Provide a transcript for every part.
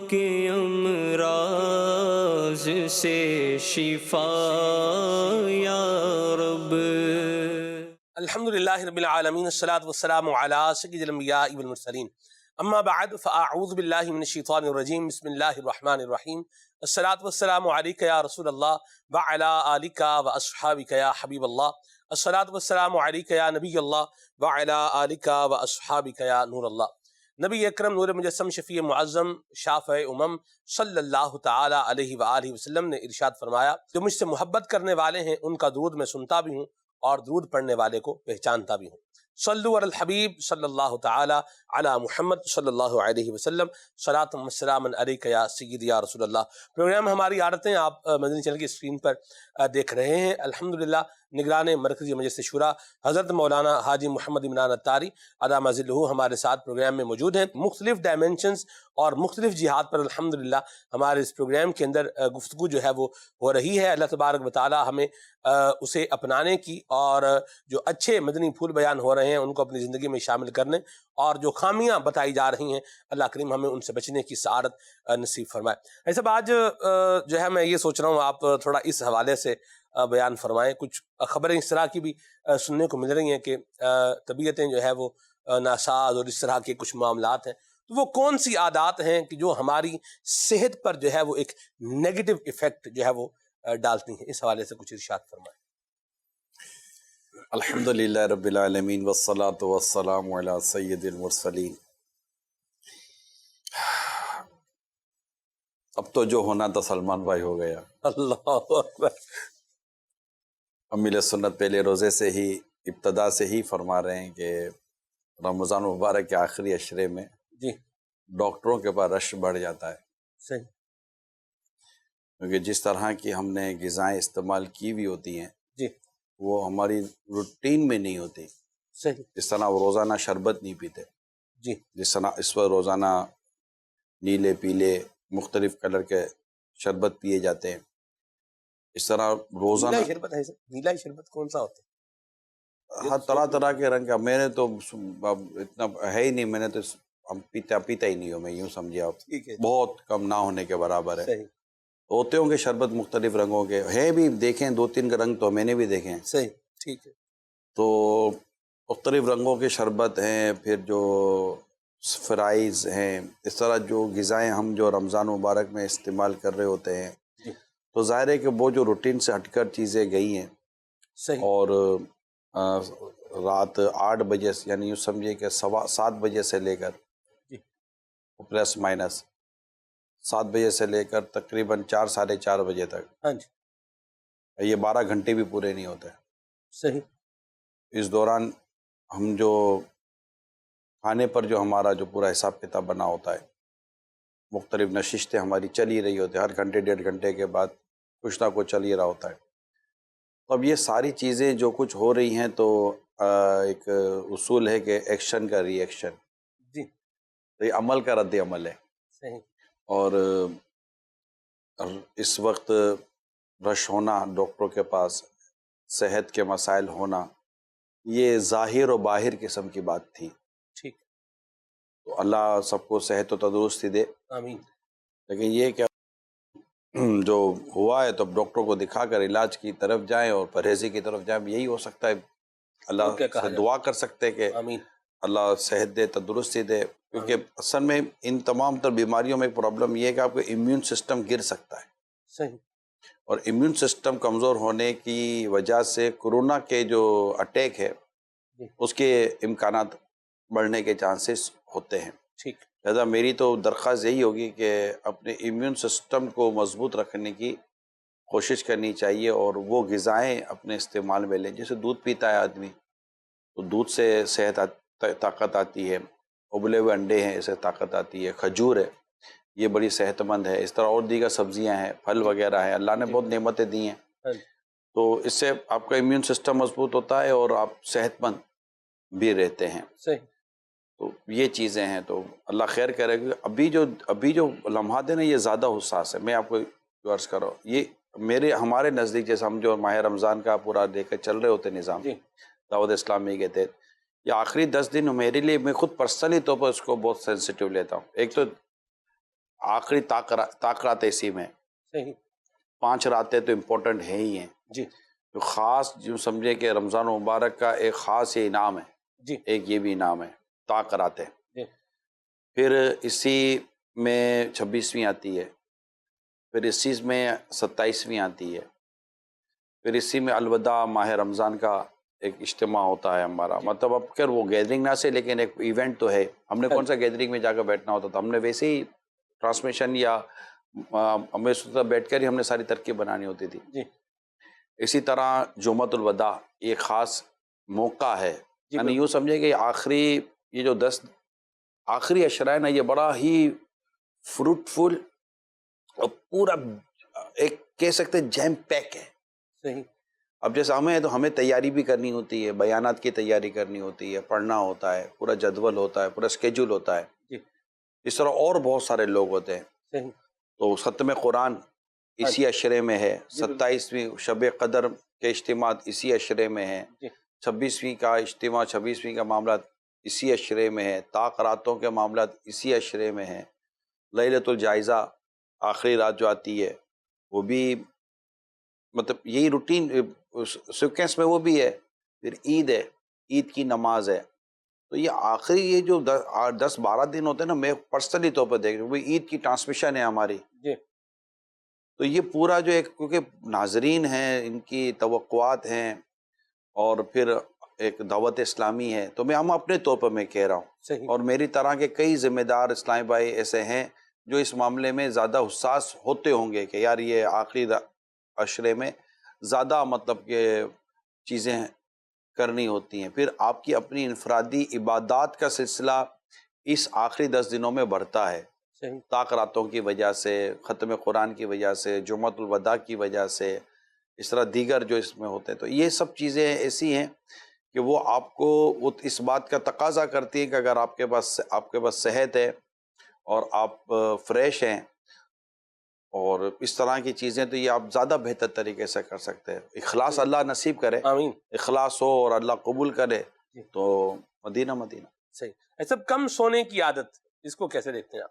کے امراض سے شفا یا رب۔ الحمدللہ رب العالمین، الصلاۃ والسلام علی سید الانبیاء والمرسلین، اما بعد فاعوذ باللہ من الشیطان الرجیم، بسم اللہ الرحمن الرحیم، الصلاۃ والسلام علیک یا رسول اللہ وعلی آلک واصحابک یا حبیب اللہ، الصلاۃ والسلام علیک یا نبی اللہ وعلی آلک واصحابک یا نور اللہ۔ نبی اکرم نور مجسم شفیع معظم شافع امم صلی اللہ تعالی علیہ وآلہ وسلم نے ارشاد فرمایا، جو مجھ سے محبت کرنے والے ہیں ان کا درود میں سنتا بھی ہوں اور درود پڑھنے والے کو پہچانتا بھی ہوں۔ صلو علی الحبیب صلی اللہ تعالی علی محمد صلی اللہ علیہ وسلم، صلاۃ و سلام علیک یا سیدی یا رسول اللہ۔ پروگرام ہماری عادتیں آپ مدنی چینل کی اسکرین پر دیکھ رہے ہیں۔ الحمدللہ نگران مرکزی مجلس شورا حضرت مولانا حاجی محمد عمران اتاری ادام ذلہ ہمارے ساتھ پروگرام میں موجود ہیں۔ مختلف ڈائمنشنز اور مختلف جہات پر الحمدللہ ہمارے اس پروگرام کے اندر گفتگو جو ہے وہ ہو رہی ہے۔ اللہ تبارک و تعالی ہمیں اسے اپنانے کی اور جو اچھے مدنی پھول بیان ہو رہے ہیں ان کو اپنی زندگی میں شامل کرنے، اور جو خامیاں بتائی جا رہی ہیں اللہ کریم ہمیں ان سے بچنے کی سعادت نصیب فرمائے۔ ایسا آج جو ہے میں یہ سوچ رہا ہوں آپ تھوڑا اس حوالے سے بیان فرمائیں۔ کچھ خبریں اس طرح کی بھی سننے کو مل رہی ہیں کہ طبیعتیں جو ہے وہ ناساز اور اس طرح کے کچھ معاملات ہیں، تو وہ کون سی عادات ہیں کہ جو ہماری صحت پر جو ہے وہ ایک نیگیٹو ایفیکٹ جو ہے وہ ڈالتی ہیں؟ اس حوالے سے کچھ ارشاد فرمائیں۔ الحمدللہ رب العالمین والصلاة والسلام علی سید المرسلین۔ اب تو جو ہونا تھا سلمان بھائی ہو گیا۔ اللہ اکبر۔ امیل سنت پہلے روزے سے ہی ابتدا سے ہی فرما رہے ہیں کہ رمضان مبارک کے آخری عشرے میں جی ڈاکٹروں کے پاس رش بڑھ جاتا ہے، صحیح، کیونکہ جس طرح کی ہم نے غذائیں استعمال کی ہوئی ہوتی ہیں جی وہ ہماری روٹین میں نہیں ہوتی۔ صحیح، جس طرح وہ روزانہ شربت نہیں پیتے، جی جس طرح اس پر روزانہ نیلے پیلے مختلف کلر کے شربت پیے جاتے ہیں، اس طرح روزانہ نیلا شربت ہے سر؟ نیلا شربت کون سا ہوتا ہے؟ ہر طرح طرح کے رنگ کا، میں نے تو اب اتنا ہے ہی نہیں، میں نے تو ہم پیتا ہی نہیں ہوں، میں یوں سمجھے آپ، ٹھیک ہے، بہت کم نہ ہونے کے برابر ہے۔ صحیح ہوتے ہوں گے شربت مختلف رنگوں کے، ہیں بھی، دیکھیں دو تین رنگ تو میں نے بھی دیکھے ہیں، صحیح، ٹھیک ہے، تو مختلف رنگوں کے شربت ہیں، پھر جو فرائز ہیں، اس طرح جو غذائیں ہم جو رمضان مبارک میں استعمال کر رہے ہوتے ہیں، جی تو ظاہر ہے کہ وہ جو روٹین سے ہٹ کر چیزیں گئی ہیں، صحیح، اور رات 8 بجے یعنی یوں سمجھے کہ 7 بجے سے لے کر جی پلس مائنس 7 بجے سے لے کر تقریباً 4 ساڑھے 4 بجے تک، ہاں جی یہ 12 گھنٹے بھی پورے نہیں ہوتے۔ صحیح، اس دوران ہم جو کھانے پر جو ہمارا جو پورا حساب کتاب بنا ہوتا ہے، مختلف نشستیں ہماری چل ہی رہی ہوتی ہیں، ہر گھنٹے ڈیڑھ گھنٹے کے بعد کچھ نہ کچھ چل ہی رہا ہوتا ہے۔ تو اب یہ ساری چیزیں جو کچھ ہو رہی ہیں تو ایک اصول ہے کہ ایکشن کا ری ایکشن، جی تو یہ عمل کا رد عمل ہے، صحیح، اور اس وقت رش ہونا ڈاکٹروں کے پاس، صحت کے مسائل ہونا، یہ ظاہر و باہر قسم کی بات تھی، ٹھیک، تو اللہ سب کو صحت و تندرستی دے۔ آمین، لیکن یہ کہ جو ہوا ہے تو اب ڈاکٹر کو دکھا کر علاج کی طرف جائیں اور پرہیزی کی طرف جائیں، یہی ہو سکتا ہے۔ اللہ کیا کہا سے جائے؟ دعا کر سکتے کہ آمین، اللہ صحت دے، تندرستی دے، کیونکہ اصل میں ان تمام تر بیماریوں میں ایک پرابلم یہ ہے کہ آپ کا امیون سسٹم گر سکتا ہے، صحیح، اور امیون سسٹم کمزور ہونے کی وجہ سے کورونا کے جو اٹیک ہے جی اس کے امکانات بڑھنے کے چانسز ہوتے ہیں۔ ٹھیک، لہذا میری تو درخواست یہی ہوگی کہ اپنے امیون سسٹم کو مضبوط رکھنے کی کوشش کرنی چاہیے، اور وہ غذائیں اپنے استعمال میں لیں۔ جیسے دودھ پیتا ہے آدمی تو دودھ سے طاقت آتی ہے، ابلے ہوئے انڈے ہیں اس سے طاقت آتی ہے، کھجور ہے یہ بڑی صحت مند ہے، اس طرح اور دیگر سبزیاں ہیں، پھل وغیرہ ہیں، اللہ نے بہت نعمتیں دی ہیں، تو اس سے آپ کا امیون سسٹم مضبوط ہوتا ہے اور آپ صحت مند بھی رہتے ہیں۔ صحیح، تو یہ چیزیں ہیں، تو اللہ خیر کرے گا۔ ابھی جو لمحات ہیں نا یہ زیادہ حساس ہے، میں آپ کو جو عرض کر رہا ہوں، یہ ہمارے نزدیک جیسے ہم جو ماہ رمضان کا پورا لے کر چل رہے ہوتے نظام جی دعوت اسلامی کے تحت، یہ آخری 10 دن میرے لیے، میں خود پرسنلی طور پر اس کو بہت سینسیٹیو لیتا ہوں۔ ایک تو آخری طاقرات اسی میں صحیح 5 راتیں تو امپورٹنٹ ہیں ہی ہیں، جی جو خاص جو سمجھے کہ رمضان مبارک کا ایک خاص یہ انعام ہے، جی ایک یہ بھی انعام ہے طاقراتیں. جی پھر اسی میں 26ویں آتی ہے، پھر اسی میں 27ویں آتی ہے، پھر اسی میں الوداع ماہ رمضان کا ایک اجتماع ہوتا ہے ہمارا. مطلب اب خیر وہ گیدرنگ نہ سے لیکن ایک ایونٹ تو ہے. ہم نے کون سا گیدرنگ میں جا کر بیٹھنا ہوتا تھا، ہم نے ویسے ہی ٹرانسمیشن یا ہمیں سوچا بیٹھ کر ہی ہم نے ساری ترکیب بنانی ہوتی تھی. جی اسی طرح جمعۃ الوداع یہ خاص موقع ہے، جی یعنی یوں سمجھے کہ آخری یہ جو 10 آخری عشرہ ہے نا، یہ بڑا ہی فروٹفل اور پورا ایک کہہ سکتے جیم پیک ہے. صحیح اب جیسے ہمیں تو ہمیں تیاری بھی کرنی ہوتی ہے، بیانات کی تیاری کرنی ہوتی ہے، پڑھنا ہوتا ہے، پورا جدول ہوتا ہے، پورا اسکیجول ہوتا ہے. جی اس طرح اور بہت سارے لوگ ہوتے ہیں. صحیح تو ختم قرآن اسی عشرے میں ہے، جی بالکل. 27ویں شب قدر کے اجتماعات اسی عشرے میں ہیں، جی 26ویں کا اجتماع 26ویں کا معاملات اسی عشرے میں ہے، طاق راتوں کے معاملات اسی عشرے میں ہیں. لیلۃ الجائزہ آخری رات جو آتی ہے وہ بھی مطلب یہی روٹین سیکوینس میں وہ بھی ہے. پھر عید ہے، عید کی نماز ہے. تو یہ آخری یہ جو 10-12 دن ہوتے ہیں نا، میں پرسنلی طور پر دیکھ رہا ہوں وہ عید کی ٹرانسمیشن ہے ہماری. جی تو یہ پورا جو ایک کیونکہ ناظرین ہیں، ان کی توقعات ہیں، اور پھر ایک دعوت اسلامی ہے، تو ہم اپنے طور پر میں کہہ رہا ہوں، صحیح اور میری طرح کے کئی ذمہ دار اسلامی بھائی ایسے ہیں جو اس معاملے میں زیادہ حساس ہوتے ہوں گے کہ یار یہ آخری عشرے میں زیادہ مطلب کہ چیزیں کرنی ہوتی ہیں. پھر آپ کی اپنی انفرادی عبادات کا سلسلہ اس آخری 10 دنوں میں بڑھتا ہے، صحیح طاق راتوں کی وجہ سے، ختم قرآن کی وجہ سے، جمعۃ الوداع کی وجہ سے، اس طرح دیگر جو اس میں ہوتے ہیں. تو یہ سب چیزیں ایسی ہیں کہ وہ آپ کو وہ اس بات کا تقاضا کرتی ہیں کہ اگر آپ کے پاس صحت ہے اور آپ فریش ہیں اور اس طرح کی چیزیں، تو یہ آپ زیادہ بہتر طریقے سے کر سکتے ہیں. اخلاص اللہ نصیب کرے، آمین. اخلاص ہو اور اللہ قبول کرے جی. تو مدینہ. صحیح. ایسا کم سونے کی عادت، اس کو کیسے دیکھتے ہیں آپ؟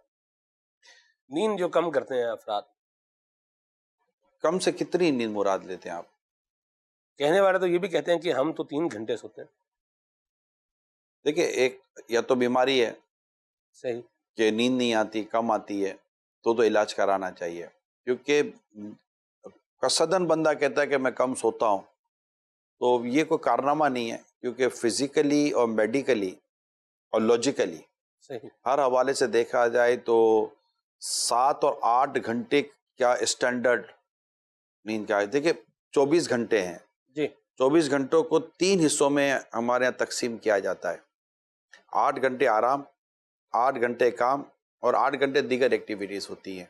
نیند جو کم کرتے ہیں افراد، کم سے کتنی نیند مراد لیتے ہیں آپ؟ کہنے والے تو یہ بھی کہتے ہیں کہ ہم تو 3 گھنٹے سوتے ہیں. دیکھیں، ایک یا تو بیماری ہے صحیح کہ نیند نہیں آتی، کم آتی ہے، تو علاج کرانا چاہیے. کیونکہ قصداً بندہ کہتا ہے کہ میں کم سوتا ہوں، تو یہ کوئی کارنامہ نہیں ہے. کیونکہ فزیکلی اور میڈیکلی اور لاجیکلی صحیح ہر حوالے سے دیکھا جائے تو 7 اور 8 گھنٹے کیا اسٹینڈرڈ نیند کا ہے. دیکھیں 24 گھنٹے ہیں، جی 24 گھنٹوں کو 3 حصوں میں ہمارے یہاں تقسیم کیا جاتا ہے. 8 گھنٹے آرام، 8 گھنٹے کام، اور 8 گھنٹے دیگر ایکٹیویٹیز ہوتی ہیں.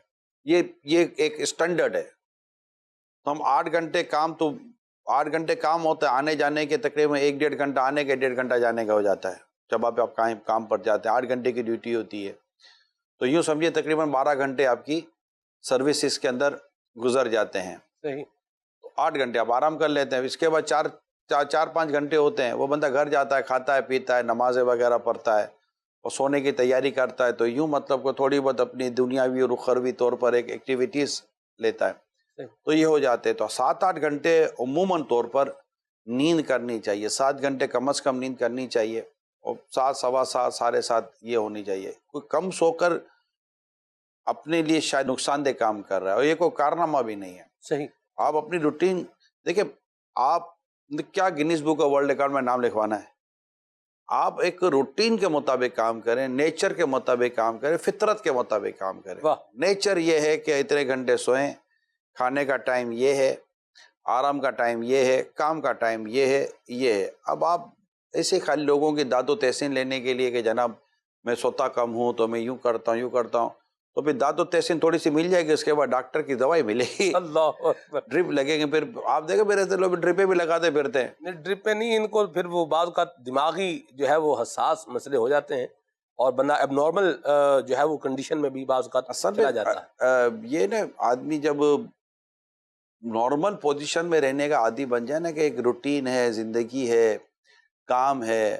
یہ ایک اسٹینڈرڈ ہے. تو ہم 8 گھنٹے کام، تو 8 گھنٹے کام ہوتا ہے، آنے جانے کے تقریباً 1-1.5 گھنٹہ آنے کے، 1.5 گھنٹہ جانے کا ہو جاتا ہے. جب آپ کام پر جاتے ہیں 8 گھنٹے کی ڈیوٹی ہوتی ہے، تو یوں سمجھے تقریباً 12 گھنٹے آپ کی سروسز کے اندر گزر جاتے ہیں. صحیح 8 گھنٹے آپ آرام کر لیتے ہیں. اس کے بعد 4-5 گھنٹے ہوتے ہیں، وہ بندہ گھر جاتا ہے، کھاتا ہے، پیتا ہے، نمازیں وغیرہ پڑھتا ہے اور سونے کی تیاری کرتا ہے. تو یوں مطلب کو تھوڑی بہت اپنی دنیاوی اور اخروی طور پر ایک ایکٹیویٹیز لیتا ہے. تو یہ ہو جاتے ہیں. تو 7-8 گھنٹے عموماً طور پر نیند کرنی چاہیے. 7 گھنٹے کم از کم نیند کرنی چاہیے، اور 7، 7:15، 7:30 یہ ہونی چاہیے. کوئی کم سو کر اپنے لیے شاید نقصان دہ کام کر رہا ہے، اور یہ کوئی کارنامہ بھی نہیں ہے. صحیح آپ اپنی روٹین دیکھیں، آپ کیا Guinness book of world record میں نام لکھوانا ہے؟ آپ ایک روٹین کے مطابق کام کریں، نیچر کے مطابق کام کریں، فطرت کے مطابق کام کریں. واہ نیچر یہ ہے کہ اتنے گھنٹے سوئیں، کھانے کا ٹائم یہ ہے، آرام کا ٹائم یہ ہے، کام کا ٹائم یہ ہے. اب آپ ایسے خالی لوگوں کی داد و تحسین لینے کے لیے کہ جناب میں سوتا کم ہوں تو میں یوں کرتا ہوں، تو پھر داد و تحسین تھوڑی سی مل جائے گی، اس کے بعد ڈاکٹر کی دوائی ملے گی، اللہ اکبر. ڈرپ لگیں گے. پھر آپ دیکھیں پھر ایسے لوگ ڈرپیں بھی لگاتے پھرتے ہیں. نہیں، ڈرپ پہ نہیں، ان کو پھر وہ بعض کا دماغی جو ہے وہ حساس مسئلے ہو جاتے ہیں، اور بندہ اب نارمل جو ہے وہ کنڈیشن میں بھی بعض کا اصل چلا میں جاتا ہے. یہ نا آدمی جب نارمل پوزیشن میں رہنے کا عادی بن جائے نا، کہ ایک روٹین ہے، زندگی ہے، کام ہے،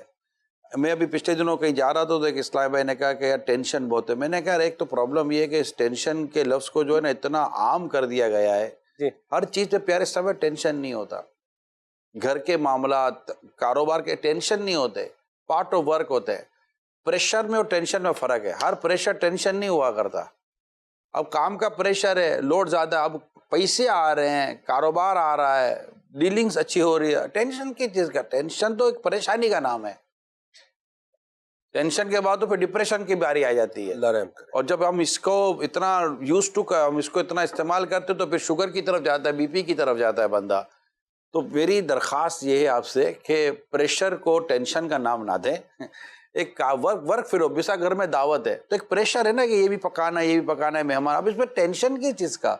میں ابھی پچھلے دنوں کہیں جا رہا تھا تو ایک اسلام بھائی نے کہا کہ یار ٹینشن بہت ہے. میں نے کہا ایک تو پرابلم یہ ہے کہ اس ٹینشن کے لفظ کو جو ہے نا اتنا عام کر دیا گیا ہے. جی ہر چیز پہ پیارے اسلام میں ٹینشن نہیں ہوتا. گھر کے معاملات، کاروبار کے ٹینشن نہیں ہوتے، پارٹ آف ورک ہوتے ہیں. پریشر میں اور ٹینشن میں فرق ہے. ہر پریشر ٹینشن نہیں ہوا کرتا. اب کام کا پریشر ہے، لوڈ زیادہ، اب پیسے آ رہے ہیں، کاروبار آ رہا ہے، ڈیلنگز اچھی ہو رہی ہے. ٹینشن کی چیز کا؟ ٹینشن تو ایک پریشانی کا نام ہے. ٹینشن کے بعد تو پھر ڈپریشن کی باری آ جاتی ہے. اللہ رحم کرے. اور جب ہم اس کو اتنا یوز ٹو ہم اس کو اتنا استعمال کرتے تو پھر شوگر کی طرف جاتا ہے، بی پی کی طرف جاتا ہے بندہ. تو میری درخواست یہ ہے آپ سے کہ پریشر کو ٹینشن کا نام نہ دیں. ایک ورک پھر بسا گھر میں دعوت ہے تو ایک پریشر ہے نا کہ یہ بھی پکانا ہے، یہ بھی پکانا ہے، مہمان. اب اس میں ٹینشن کی چیز کا؟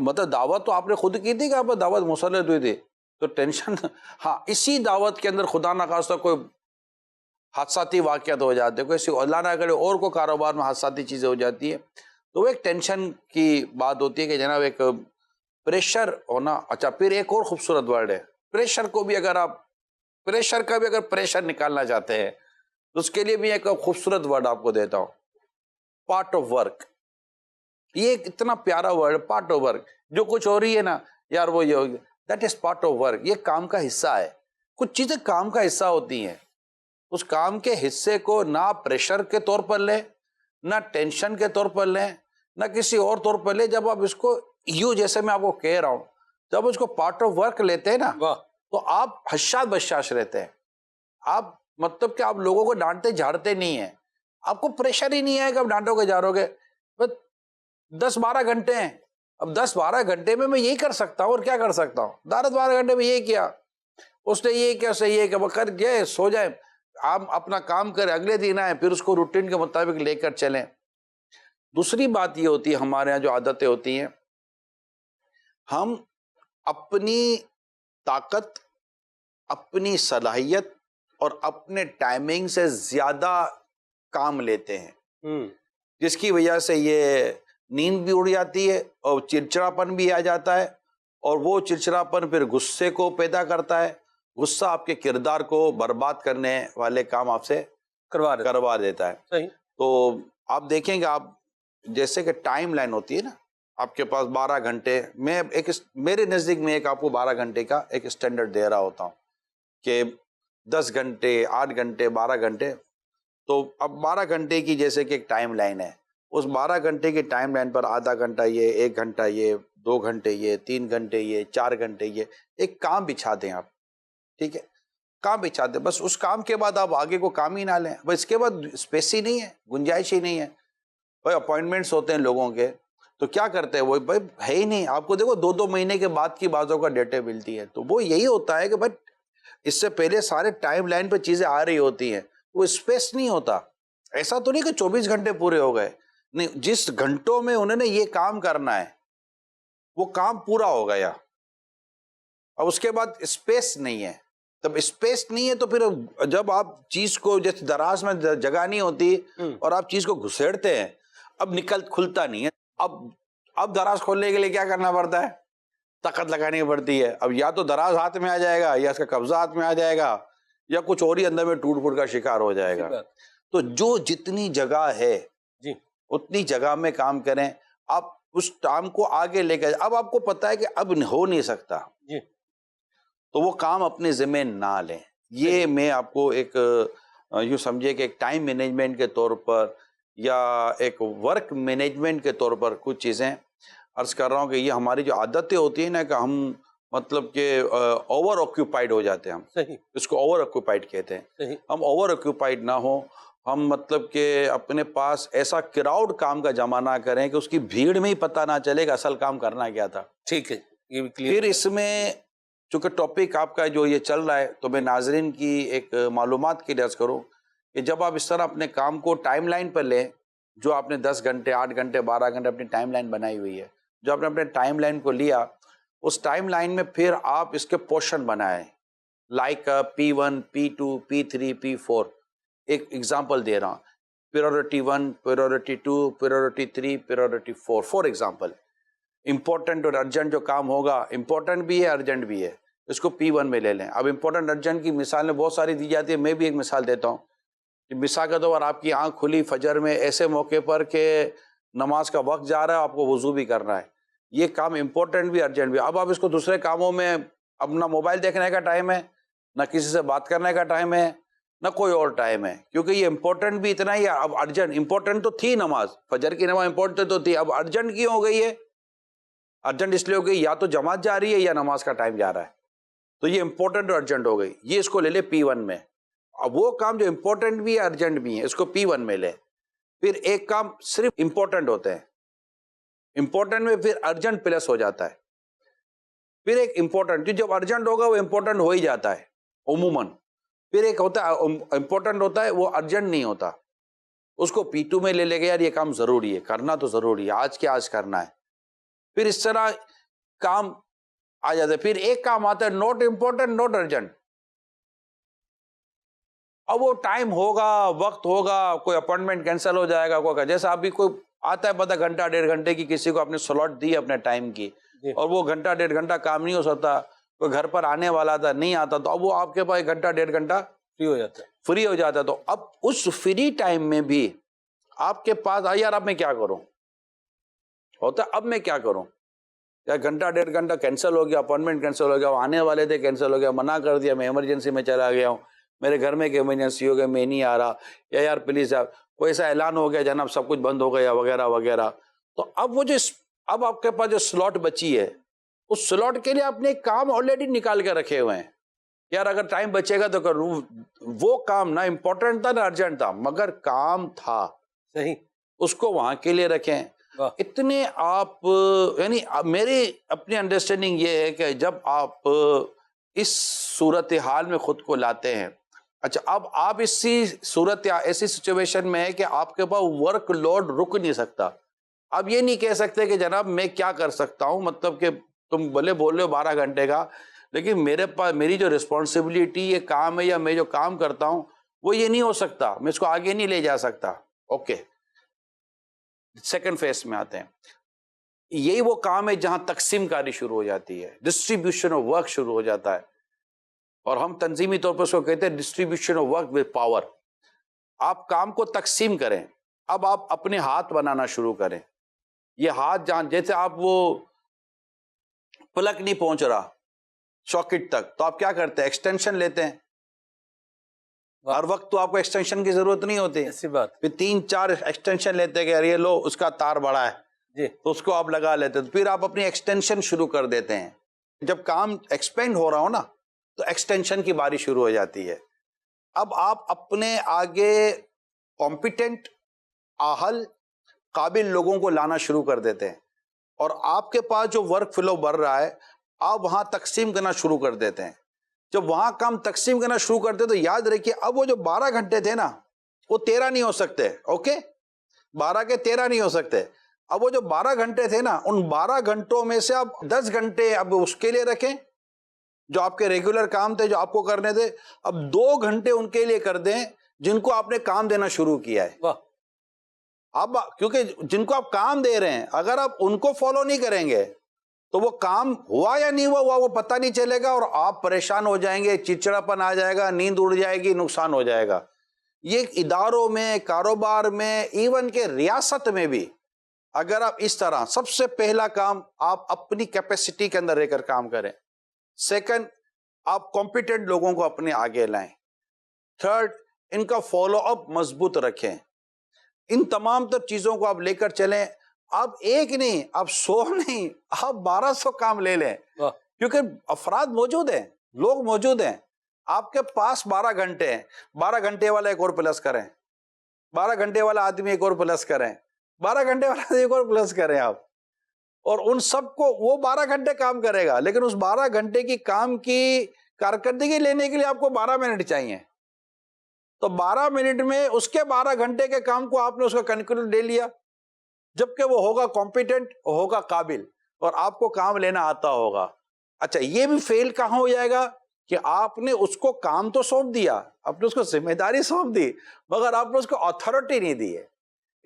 مطلب دعوت تو آپ نے خود کی تھی کہ آپ دعوت مسلط ہوئی تھی تو ٹینشن. ہاں اسی دعوت کے اندر خدا نخواستہ کوئی حادثاتی واقعات ہو جاتے ہیں، کوئی اللہ نہ کرے اور کو کاروبار میں حادثاتی چیزیں ہو جاتی ہے تو وہ ایک ٹینشن کی بات ہوتی ہے کہ جناب ایک پریشر ہونا. اچھا پھر ایک اور خوبصورت ورڈ ہے پریشر کو بھی، اگر آپ پریشر کا بھی اگر پریشر نکالنا چاہتے ہیں تو اس کے لیے بھی ایک خوبصورت ورڈ آپ کو دیتا ہوں، پارٹ آف ورک. یہ ایک اتنا پیارا ورڈ، پارٹ آف ورک. جو کچھ ہو رہی ہے نا یار وہ یہ ہوگی، that is part of work. یہ کام کا حصہ ہے. کچھ چیزیں کام کا حصہ ہوتی ہیں، اس کام کے حصے کو نہ پریشر کے طور پر لیں، نہ ٹینشن کے طور پر لیں، نہ کسی اور طور پر لیں. جب آپ اس کو جیسے میں آپ کو کہہ رہا ہوں، جب اس کو پارٹ آف ورک لیتے ہیں نا واہ تو آپ حشاد بشاش رہتے ہیں. آپ مطلب کہ آپ لوگوں کو ڈانٹتے جھاڑتے نہیں ہیں. آپ کو پریشر ہی نہیں ہے کہ آپ ڈانٹو گے جھاڑو گے. 10-12 گھنٹے ہیں، اب 10-12 گھنٹے میں یہی کر سکتا ہوں اور کیا کر سکتا ہوں. 12 گھنٹے میں یہی کیا، اس نے یہ کیا، صحیح ہے کہ وہ کر جائے، سو جائے، آپ اپنا کام کریں، اگلے دن آئیں پھر اس کو روٹین کے مطابق لے کر چلیں. دوسری بات یہ ہوتی ہے ہمارے یہاں جو عادتیں ہوتی ہیں، ہم اپنی طاقت، اپنی صلاحیت اور اپنے ٹائمنگ سے زیادہ کام لیتے ہیں، جس کی وجہ سے یہ نیند بھی اڑ جاتی ہے اور چڑچڑاپن بھی آ جاتا ہے. اور وہ چڑچڑاپن پھر غصے کو پیدا کرتا ہے. غصہ آپ کے کردار کو برباد کرنے والے کام آپ سے کروا دیتا ہے. صحیح. تو آپ دیکھیں گے، آپ جیسے کہ ٹائم لائن ہوتی ہے نا، آپ کے پاس 12 گھنٹے، میں ایک میرے نزدیک میں ایک آپ کو 12 گھنٹے کا ایک اسٹینڈرڈ دے رہا ہوتا ہوں کہ 10 گھنٹے، 8 گھنٹے، 12 گھنٹے. تو اب 12 گھنٹے کی جیسے کہ ایک ٹائم لائن ہے، اس 12 گھنٹے کی ٹائم لائن پر آدھا گھنٹہ یہ، 1 گھنٹہ یہ، 2 گھنٹے یہ، 3 گھنٹے یہ، 4 گھنٹے یہ ایک کام بچھا دیں آپ. ٹھیک ہے، کام بچھا دیں. بس اس کام کے بعد آپ آگے کو کام ہی نہ لیں. بس اس کے بعد اسپیس ہی نہیں ہے، گنجائش ہی نہیں ہے. بھائی اپوائنٹمنٹس ہوتے ہیں لوگوں کے تو کیا کرتے ہیں وہ، بھائی ہے ہی نہیں. آپ کو دیکھو 2 مہینے کے بعد کی بازوں کا ڈیٹا ملتی ہے تو وہ یہی ہوتا ہے کہ بھائی اس سے پہلے سارے ٹائم لائن پہ چیزیں آ رہی ہوتی ہیں، وہ اسپیس نہیں ہوتا. ایسا تو نہیں کہ 24 گھنٹے پورے ہو گئے، نہیں، جس گھنٹوں میں انہوں نے یہ کام کرنا ہے وہ کام پورا ہو گیا. اب اس کے بعد اسپیس نہیں ہے. تب اسپیس نہیں ہے تو پھر جب آپ چیز کو جیسے دراز میں جگہ نہیں ہوتی اور آپ چیز کو گھسیڑتے ہیں، اب کھلتا نہیں ہے. اب دراز کھولنے کے لیے کیا کرنا پڑتا ہے؟ طاقت لگانی پڑتی ہے. اب یا تو دراز ہاتھ میں آ جائے گا، یا اس کا قبضہ ہاتھ میں آ جائے گا، یا کچھ اور ہی اندر میں ٹوٹ پھوٹ کا شکار ہو جائے گا. تو جو جتنی جگہ ہے جی اتنی جگہ میں کام کریں. آپ اس کام کو آگے لے کے، اب آپ کو پتا ہے کہ اب ہو نہیں سکتا جی تو وہ کام اپنے ذمہ نہ لیں. یہ میں آپ کو ایک یوں سمجھے کہ ایک ٹائم مینجمنٹ کے طور پر یا ایک ورک مینجمنٹ کے طور پر کچھ چیزیں عرض کر رہا ہوں کہ یہ ہماری جو عادتیں ہوتی ہیں نا کہ ہم مطلب کہ اوور آکیوپائڈ ہو جاتے ہیں. ہم صحیح. اس کو اوور آکیوپائڈ کہتے ہیں. صحیح. ہم اوور آکیوپائڈ نہ ہوں. ہم مطلب کہ اپنے پاس ایسا کراؤڈ کام کا جمع نہ کریں کہ اس کی بھیڑ میں ہی پتہ نہ چلے کہ اصل کام کرنا کیا تھا. ٹھیک ہے. یہ بھی clear. پھر اس میں چونکہ ٹاپک آپ کا جو یہ چل رہا ہے تو میں ناظرین کی ایک معلومات کے لیے عرض کروں کہ جب آپ اس طرح اپنے کام کو ٹائم لائن پر لیں، جو آپ نے 10 گھنٹے، 8 گھنٹے، 12 گھنٹے اپنی ٹائم لائن بنائی ہوئی ہے، جو آپ نے اپنے ٹائم لائن کو لیا، اس ٹائم لائن میں پھر آپ اس کے پورشن بنائیں، like P1 P2 P3 P4. ایک ایگزامپل دے رہا ہوں، priority 1، priority 2، priority 3، priority 4. For example, important اور ارجنٹ جو کام ہوگا، امپورٹنٹ بھی ہے، ارجنٹ بھی ہے. اس کو P1 میں لے لیں. اب امپورٹنٹ ارجنٹ کی مثالیں بہت ساری دی جاتی ہے. میں بھی ایک مثال دیتا ہوں کہ مثال کے طور پر آپ کی آنکھ کھلی فجر میں ایسے موقع پر کہ نماز کا وقت جا رہا ہے, آپ کو وضو بھی کرنا ہے, یہ کام امپورٹنٹ بھی ارجنٹ بھی. اب آپ اس کو دوسرے کاموں میں, اپنا موبائل دیکھنے کا ٹائم ہے, نہ کسی سے بات کرنے کا ٹائم ہے, نہ کوئی اور ٹائم ہے, کیونکہ یہ امپورٹنٹ بھی اتنا ہی ہے. اب ارجنٹ, امپورٹنٹ تو تھی نماز, فجر کی نماز امپورٹنٹ تو تھی, اب ارجنٹ کیوں ہو گئی ہے؟ ارجنٹ اس لیے ہو گئی یا تو جماعت جا رہی ہے یا نماز کا ٹائم جا رہا ہے, تو یہ امپورٹنٹ اور ارجنٹ ہو گئی. یہ اس کو لے لے P1 میں. اب وہ کام جو امپورٹنٹ بھی ہے ارجنٹ بھی ہے, اس کو P1 میں لے. پھر ایک کام صرف امپورٹنٹ ہوتے ہیں, امپورٹنٹ میں پھر ارجنٹ پلس ہو جاتا ہے. پھر ایک امپورٹنٹ, جب ارجنٹ ہوگا وہ امپورٹنٹ ہو ہی جاتا ہے عموماً. پھر ایک ہوتا ہے امپورٹنٹ ہوتا ہے, وہ ارجنٹ نہیں ہوتا, اس کو P2 میں لے لے گا. یار یہ کام ضروری ہے, کرنا تو ضروری ہے, آج کے آج کرنا ہے. پھر اس طرح کام آ جاتا ہے. پھر ایک کام آتا ہے نوٹ امپورٹنٹ نوٹ ارجنٹ. اب وہ ٹائم ہوگا, وقت ہوگا, کوئی اپوائنٹمنٹ کینسل ہو جائے گا, کوئی جیسا ابھی کوئی آتا ہے پتہ گھنٹہ ڈیڑھ گھنٹے کی کسی کو آپ نے سلاٹ دی اپنے ٹائم کی, اور وہ گھنٹہ ڈیڑھ گھنٹہ کام نہیں ہو سکتا, کوئی گھر پر آنے والا تھا نہیں آتا, تو اب وہ آپ کے پاس ایک گھنٹہ ڈیڑھ گھنٹہ فری ہو جاتا ہے. تو اب اس فری ٹائم میں بھی آپ کے پاس یار اب میں کیا کروں ہوتا ہے, اب میں کیا کروں, یا گھنٹہ ڈیڑھ گھنٹہ کینسل ہو گیا, اپوائنٹمنٹ کینسل ہو گیا, وہ آنے والے تھے کینسل ہو گیا, منع کر دیا, میں ایمرجنسی میں چلا گیا ہوں, میرے گھر میں ایک ایمرجنسی ہو گیا, میں نہیں آ رہا, یا یار پلیز یار کوئی ایسا اعلان ہو گیا جناب سب کچھ بند ہو گیا وغیرہ وغیرہ. تو اب وہ جو اب آپ کے پاس جو سلاٹ بچی ہے, اس سلاٹ کے لیے آپ نے ایک کام آلریڈی نکال کے رکھے ہوئے ہیں. یار اگر ٹائم بچے گا تو کروں. وہ کام نہ امپورٹنٹ تھا نہ ارجنٹ تھا, مگر کام تھا, صحیح, اس کو وہاں کے لیے رکھیں. اتنے آپ, یعنی میری اپنی انڈرسٹینڈنگ یہ ہے کہ جب آپ اس صورتحال میں خود کو لاتے ہیں, اچھا اب آپ ایسی سچویشن میں ہے کہ آپ کے پاس ورک لوڈ رک نہیں سکتا. اب یہ نہیں کہہ سکتے کہ جناب میں کیا کر سکتا ہوں, مطلب کہ تم بھلے بول رہے ہو 12 گھنٹے کا, لیکن میرے پاس میری جو رسپانسبلٹی یہ کام ہے یا میں جو کام کرتا ہوں وہ یہ نہیں ہو سکتا, میں اس کو آگے نہیں لے جا سکتا. اوکے, سیکنڈ فیس میں آتے ہیں. یہی وہ کام ہے جہاں تقسیم کاری شروع ہو جاتی ہے, ڈسٹریبیوشن آف ورک شروع ہو جاتا ہے, اور ہم تنظیمی طور پر اس کو کہتے ہیں distribution of work with power. آپ کام کو تقسیم کریں. اب آپ اپنے ہاتھ بنانا شروع کریں. یہ ہاتھ جہاں, جیسے آپ وہ پلک نہیں پہنچ رہا ساکٹ تک, تو آپ کیا کرتے ہیں, ایکسٹینشن لیتے ہیں. ہر وقت تو آپ کو ایکسٹینشن کی ضرورت نہیں ہوتی, ایسی بات. پھر 3-4 ایکسٹینشن لیتے ہیں کہ یار یہ لو اس کا تار بڑا ہے جی, تو اس کو آپ لگا لیتے ہیں. پھر آپ اپنی ایکسٹینشن شروع کر دیتے ہیں. جب کام ایکسپینڈ ہو رہا ہو نا, تو ایکسٹینشن کی باری شروع ہو جاتی ہے. اب آپ اپنے آگے کمپیٹنٹ, اہل, قابل لوگوں کو لانا شروع کر دیتے ہیں, اور آپ کے پاس جو ورک فلو بڑھ رہا ہے آپ وہاں تقسیم کرنا شروع کر دیتے ہیں. جب وہاں کام تقسیم کرنا شروع کرتے تو یاد رکھیے اب وہ جو 12 گھنٹے تھے نا وہ 13 نہیں ہو سکتے. اوکے, 12 کے 13 نہیں ہو سکتے. اب وہ جو 12 گھنٹے تھے نا, ان 12 گھنٹوں میں سے آپ 10 گھنٹے اب اس کے لیے رکھیں جو آپ کے ریگولر کام تھے, جو آپ کو کرنے تھے. اب 2 گھنٹے ان کے لیے کر دیں جن کو آپ نے کام دینا شروع کیا ہے. اب کیونکہ جن کو آپ کام دے رہے ہیں اگر آپ ان کو فالو نہیں کریں گے تو وہ کام ہوا یا نہیں ہوا وہ پتہ نہیں چلے گا, اور آپ پریشان ہو جائیں گے, چڑچڑاپن آ جائے گا, نیند اڑ جائے گی, نقصان ہو جائے گا. یہ اداروں میں, کاروبار میں, ایون کہ ریاست میں بھی اگر آپ اس طرح, سب سے پہلا کام آپ اپنی کیپیسٹی کے اندر رہ کر کام کریں. سیکنڈ, آپ کمپیٹنٹ لوگوں کو اپنے آگے لائیں. تھرڈ, ان کا فالو اپ مضبوط رکھیں. ان تمام تر چیزوں کو آپ لے کر چلیں. آپ ایک نہیں, آپ 100 نہیں, آپ 1200 کام لے لیں, کیونکہ افراد موجود ہیں, لوگ موجود ہیں. آپ کے پاس 12 گھنٹے ہیں, 12 گھنٹے والا ایک اور پلس کریں, 12 گھنٹے والا آدمی ایک اور پلس کریں, 12 گھنٹے والا ایک اور پلس کریں آپ, اور ان سب کو وہ 12 گھنٹے کام کرے گا, لیکن اس 12 گھنٹے کی کام کی کارکردگی لینے کے لیے آپ کو 12 منٹ چاہیے. تو 12 منٹ میں اس کے 12 گھنٹے کے کام کو آپ نے اس کا کنکلوڈ لے لیا, جبکہ وہ ہوگا کمپیٹنٹ, ہوگا قابل, اور آپ کو کام لینا آتا ہوگا. اچھا, یہ بھی فیل کہاں ہو جائے گا کہ آپ نے اس کو کام تو سونپ دیا, آپ نے اس کو ذمہ داری سونپ دی, مگر آپ نے اس کو اتھارٹی نہیں دی ہے,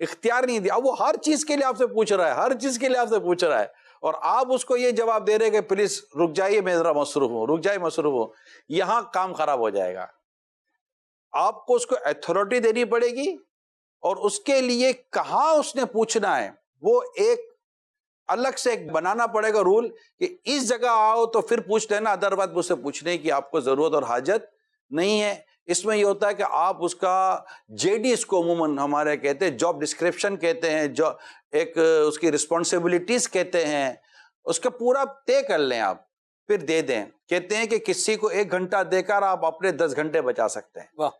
اختیار نہیں دیا. اب وہ ہر چیز کے لیے آپ سے پوچھ رہا ہے, ہر چیز کے لیے آپ سے پوچھ رہا ہے, اور آپ اس کو یہ جواب دے رہے کہ پلیز رک جائیے میں ذرا مصروف ہوں، رک جائیے مصروف ہوں، یہاں کام خراب ہو جائے گا. آپ کو اس کو ایتھارٹی دینی پڑے گی، اور اس کے لیے کہاں اس نے پوچھنا ہے وہ ایک الگ سے ایک بنانا پڑے گا رول کہ اس جگہ آؤ تو پھر پوچھ لینا، ادروائز مجھ سے پوچھنے کی آپ کو ضرورت اور حاجت نہیں ہے. اس میں یہ ہوتا ہے کہ آپ اس کا جے ڈی اس کو عموماً ہمارے کہتے ہیں جاب ڈسکرپشن کہتے ہیں، جو ایک اس کی رسپانسبلٹیز کہتے ہیں، اس کا پورا طے کر لیں آپ، پھر دے دیں. کہتے ہیں کہ کسی کو 1 گھنٹہ دے کر آپ اپنے 10 گھنٹے بچا سکتے ہیں. واہ.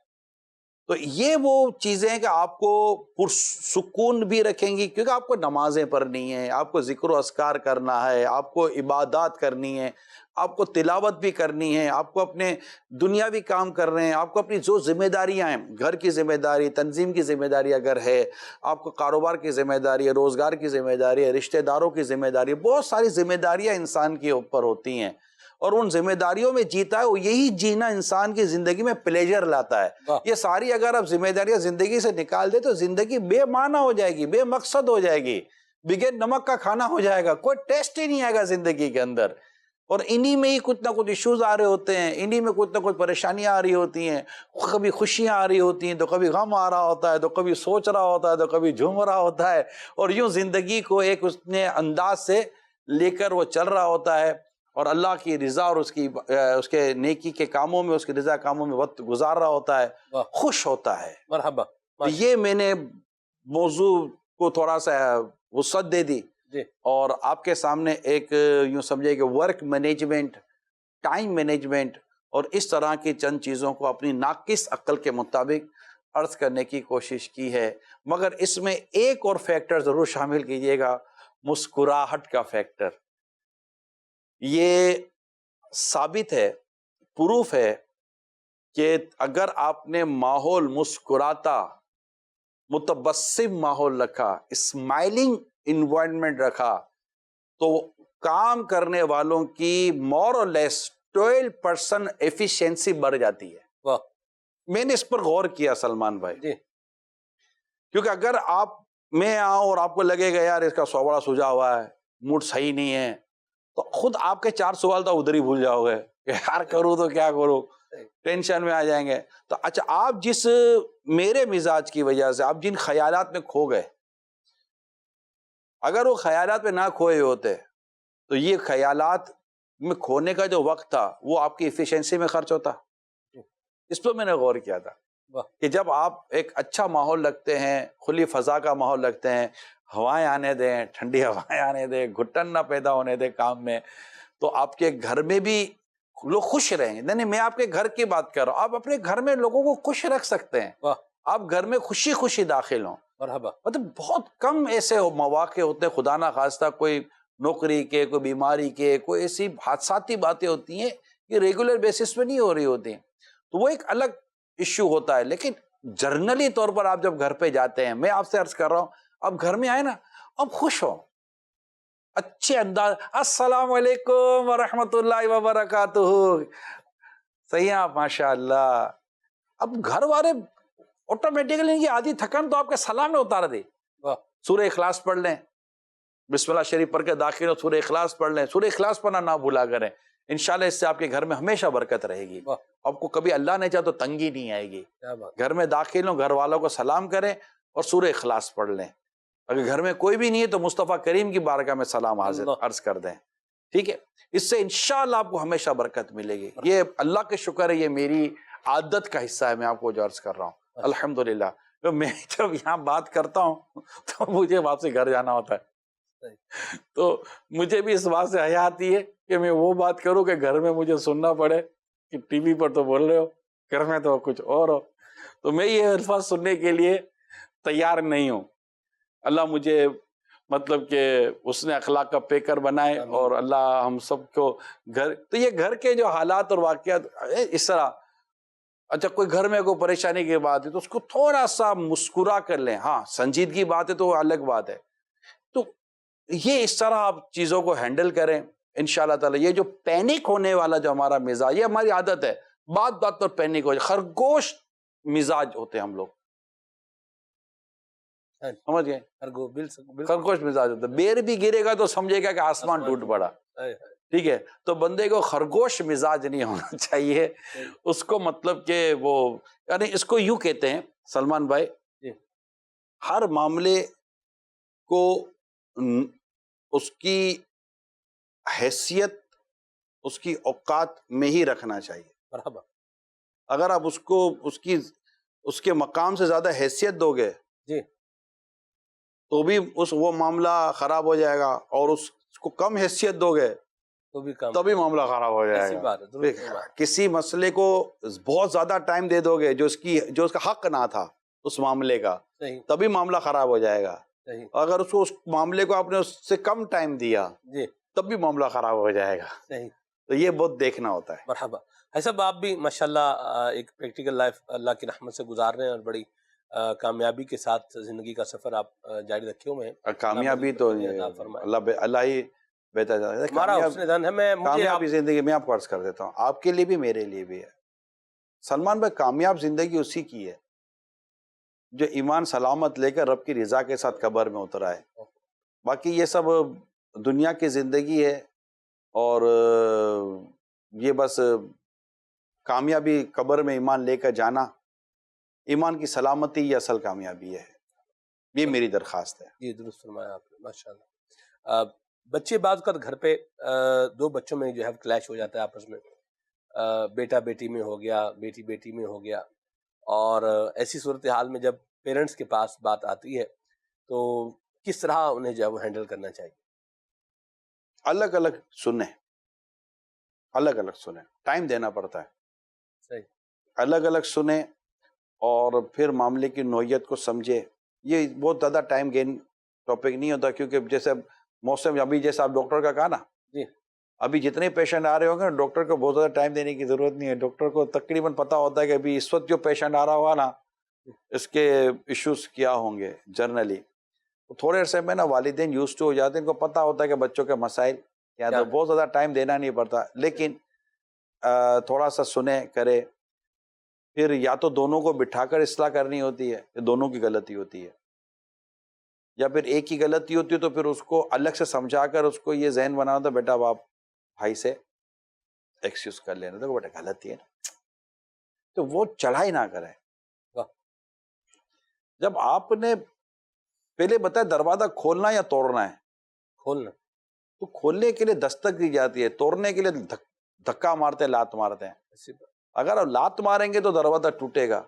تو یہ وہ چیزیں کہ آپ کو پرسکون بھی رکھیں گی، کیونکہ آپ کو نمازیں پڑھنی ہیں، آپ کو ذکر و اذکار کرنا ہے، آپ کو عبادات کرنی ہے، آپ کو تلاوت بھی کرنی ہے، آپ کو اپنے دنیاوی کام کر رہے ہیں، آپ کو اپنی جو ذمہ داریاں ہیں، گھر کی ذمہ داری، تنظیم کی ذمہ داری اگر ہے، آپ کو کاروبار کی ذمہ داری ہے، روزگار کی ذمہ داری ہے، رشتہ داروں کی ذمہ داری ہے، بہت ساری ذمہ داریاں انسان کے اوپر ہوتی ہیں، اور ان ذمہ داریوں میں جیتا ہے وہ یہی جینا انسان کی زندگی میں پلیجر لاتا ہے. یہ ساری اگر آپ ذمہ داریاں زندگی سے نکال دے تو زندگی بے معنی ہو جائے گی، بے مقصد ہو جائے گی، بغیر نمک کا کھانا ہو جائے گا، کوئی ٹیسٹ ہی نہیں آئے گا زندگی کے اندر. اور انہی میں ہی کچھ نہ کچھ ایشوز آ رہے ہوتے ہیں، انہی میں کچھ نہ کچھ پریشانیاں آ رہی ہوتی ہیں، کبھی خوشیاں آ رہی ہوتی ہیں تو کبھی غم آ رہا ہوتا ہے، تو کبھی سوچ رہا ہوتا ہے، تو کبھی جھوم رہا ہوتا ہے، اور یوں زندگی کو ایک اس نے انداز سے لے کر وہ چل رہا ہوتا ہے، اور اللہ کی رضا اور اس کے نیکی کے کاموں میں، اس کی رضا کاموں میں وقت گزار رہا ہوتا ہے، خوش ہوتا ہے. مرحبا. تو یہ میں نے موضوع کو تھوڑا سا وسعت دے دی، جی. اور آپ کے سامنے ایک یوں سمجھے کہ ورک مینجمنٹ، ٹائم مینجمنٹ اور اس طرح کی چند چیزوں کو اپنی ناقص عقل کے مطابق عرض کرنے کی کوشش کی ہے. مگر اس میں ایک اور فیکٹر ضرور شامل کیجئے گا، مسکراہٹ کا فیکٹر. یہ ثابت ہے، پروف ہے کہ اگر آپ نے ماحول مسکراتا، متبسم ماحول رکھا، اسمائلنگ انوائرمنٹ رکھا، تو کام کرنے والوں کی مور اور لیس 12% ایفیشنسی بڑھ جاتی ہے. واہ. میں نے اس پر غور کیا سلمان بھائی جی. کیونکہ اگر میں آؤں اور آپ کو لگے گا یار اس کا سوبڑا سوجا ہوا ہے، موڈ صحیح نہیں ہے، تو خود آپ کے 4 سوال تو ادھر ہی بھول جاؤ گے کہ یار کروں تو کیا کروں، ٹینشن میں آ جائیں گے. تو اچھا، آپ جس میرے مزاج کی وجہ سے آپ جن خیالات میں کھو گئے، اگر وہ خیالات میں نہ کھوئے ہوتے تو یہ خیالات میں کھونے کا جو وقت تھا وہ آپ کی ایفیشنسی میں خرچ ہوتا. اس پر میں نے غور کیا تھا کہ جب آپ ایک اچھا ماحول رکھتے ہیں، کھلی فضا کا ماحول رکھتے ہیں، ہوائیں آنے دیں، ٹھنڈی ہوائیں آنے دیں، گھٹن نہ پیدا ہونے دیں کام میں، تو آپ کے گھر میں بھی لوگ خوش رہیں گے. نہیں، میں آپ کے گھر کی بات کر رہا ہوں. آپ اپنے گھر میں لوگوں کو خوش رکھ سکتے ہیں. آپ گھر میں خوشی خوشی داخل ہوں. مرحبا. مطلب بہت کم ایسے مواقع ہوتے ہیں، خدا نہ خواستہ کوئی نوکری کے، کوئی بیماری کے، کوئی ایسی حادثاتی باتیں ہوتی ہیں یہ ریگولر بیسس پہ نہیں ہو رہی ہوتی ہیں، تو وہ ایک الگ ایشو ہوتا ہے. لیکن جرنلی طور پر آپ جب گھر پہ جاتے ہیں، میں آپ سے عرض کر رہا ہوں، اب گھر میں آئے نا، اب خوش ہو، اچھے انداز، السلام علیکم ورحمۃ اللہ وبرکاتہ، صحیح آپ ماشاء اللہ. اب گھر والے آٹومیٹکلی یہ آدھی تھکن تو آپ کے سلام میں اتار دے. سورہ اخلاص پڑھ لیں، بسم اللہ شریف پڑھ کے داخل ہو، سورہ اخلاص پڑھ لیں، سورہ اخلاص پڑھنا نہ بھولا کریں. انشاءاللہ اس سے آپ کے گھر میں ہمیشہ برکت رہے گی. آپ کو کبھی اللہ نے چاہا تو تنگی نہیں آئے گی. گھر میں داخل ہوں، گھر والوں کو سلام کریں اور سورہ اخلاص پڑھ لیں. اگر گھر میں کوئی بھی نہیں ہے تو مصطفیٰ کریم کی بارگاہ میں سلام عرض کر دیں. ٹھیک ہے، اس سے انشاءاللہ آپ کو ہمیشہ برکت ملے گی. یہ اللہ کے شکر ہے، یہ میری عادت کا حصہ ہے. میں آپ کو جو عرض کر رہا ہوں الحمدللہ، میں جب یہاں بات کرتا ہوں تو مجھے واپسی گھر جانا ہوتا ہے، تو مجھے بھی اس بات سے حیا آتی ہے کہ میں وہ بات کروں کہ گھر میں مجھے سننا پڑے کہ ٹی وی پر تو بول رہے ہو، گھر میں تو کچھ اور ہو. تو میں یہ الفاظ سننے کے لیے تیار نہیں ہوں. اللہ مجھے مطلب کہ اس نے اخلاق کا پیکر بنائے، اور اللہ ہم سب کو تو یہ گھر کے جو حالات اور واقعات اس طرح. اچھا، کوئی گھر میں کوئی پریشانی کی بات ہے تو اس کو تھوڑا سا مسکرا کر لیں. ہاں، سنجیدگی بات ہے تو الگ بات ہے. تو یہ اس طرح آپ چیزوں کو ہینڈل کریں انشاءاللہ تعالی. یہ جو پینک ہونے والا جو ہمارا مزاج، یہ ہماری عادت ہے، بات پر پینک ہو جائے. خرگوش مزاج ہوتے ہیں ہم لوگ. سمجھ گئے؟ بالکل خرگوش مزاج ہوتا ہے. بیر بھی گرے گا تو سمجھے گا کہ آسمان ٹوٹ پڑا. ٹھیک ہے، تو بندے کو خرگوش مزاج نہیں ہونا چاہیے. اس کو مطلب کہ وہ یعنی اس کو یوں کہتے ہیں سلمان بھائی، ہر معاملے کو اس کی حیثیت اس کی اوقات میں ہی رکھنا چاہیے. مرحبا. اگر آپ اس کے مقام سے زیادہ حیثیت دو گے جی تو بھی وہ معاملہ خراب ہو جائے گا، اور اس کو کم حیثیت دو گے تو بھی کام تبھی معاملہ خراب ہو جائے ایسی گا. بات ہے، درست بات. کسی مسئلے کو بہت زیادہ ٹائم دے دو گے جو اس کا حق نہ تھا اس معاملے کا، صحیح تبھی معاملہ خراب ہو جائے گا. صحیح. اگر اس معاملے کو آپ نے اس سے کم ٹائم دیا جی تب بھی معاملہ خراب ہو جائے گا. صحیح. تو یہ بہت دیکھنا ہوتا ہے. مرحبا. بھائی صاحب آپ بھی ماشاءاللہ ایک پریکٹیکل لائف اللہ کی رحمت سے گزار رہے ہیں، اور بڑی کامیابی کے ساتھ زندگی کا سفر آپ جاری رکھے ہوئے ہیں. کامیابی تو اللہ ہی بہتر جانتا ہے. ہمارا حسن ظن ہے. کامیابی زندگی میں آپ کو عرض کر دیتا ہوں، آپ کے لیے بھی میرے لیے بھی ہے سلمان بھائی، کامیاب زندگی اسی کی ہے جو ایمان سلامت لے کر رب کی رضا کے ساتھ قبر میں اترا ہے. باقی یہ سب دنیا کی زندگی ہے، اور یہ بس کامیابی قبر میں ایمان لے کر جانا، ایمان کی سلامتی یہ اصل کامیابی ہے. یہ میری درخواست ہے. جی درست فرمایا آپ نے ماشاءاللہ. بچے بعض اوقات گھر پہ دو بچوں میں جو ہے کلیش ہو جاتا ہے آپس میں، بیٹا بیٹی میں ہو گیا، بیٹی بیٹی میں ہو گیا، اور ایسی صورتحال میں جب پیرنٹس کے پاس بات آتی ہے تو کس طرح انہیں جو ہے وہ ہینڈل کرنا چاہیے؟ الگ الگ سنیں، ٹائم دینا پڑتا ہے. صحیح. الگ الگ سنیں اور پھر معاملے کی نوعیت کو سمجھے. یہ بہت زیادہ ٹائم گین ٹاپک نہیں ہوتا، کیونکہ جیسے موسم ابھی جیسے آپ ڈاکٹر کا کہا نا، جی ابھی جتنے پیشنٹ آ رہے ہوں گے ڈاکٹر کو بہت زیادہ ٹائم دینے کی ضرورت نہیں ہے. ڈاکٹر کو تقریباً پتہ ہوتا ہے کہ ابھی اس وقت جو پیشنٹ آ رہا ہوگا نا اس کے ایشوز کیا ہوں گے. جنرلی تھوڑے عرصے میں نا والدین یوز ٹو ہو جاتے ہیں، ان کو پتہ ہوتا ہے کہ بچوں کے مسائل کیا، تو بہت زیادہ ٹائم دینا نہیں پڑتا. لیکن تھوڑا سا سنیں کرے، پھر یا تو دونوں کو بٹھا کر اصلاح کرنی ہوتی ہے، یا دونوں کی غلطی ہوتی ہے، یا پھر ایک کی غلطی ہوتی ہے تو پھر اس کو الگ سے سمجھا کر اس کو یہ ذہن بنانا تھا بیٹا باپ بھائی سے ایکسکیوز کر لینا تھا، بیٹا غلطی ہے نا، تو وہ چڑھائی نہ کرے. جب آپ نے پہلے بتایا دروازہ کھولنا یا توڑنا ہے، کھولنا، تو کھولنے کے لیے دستک دی جاتی ہے، توڑنے کے لیے دھکا مارتے ہیں، لات مارتے ہیں. اگر آپ لات ماریں گے تو دروازہ ٹوٹے گا،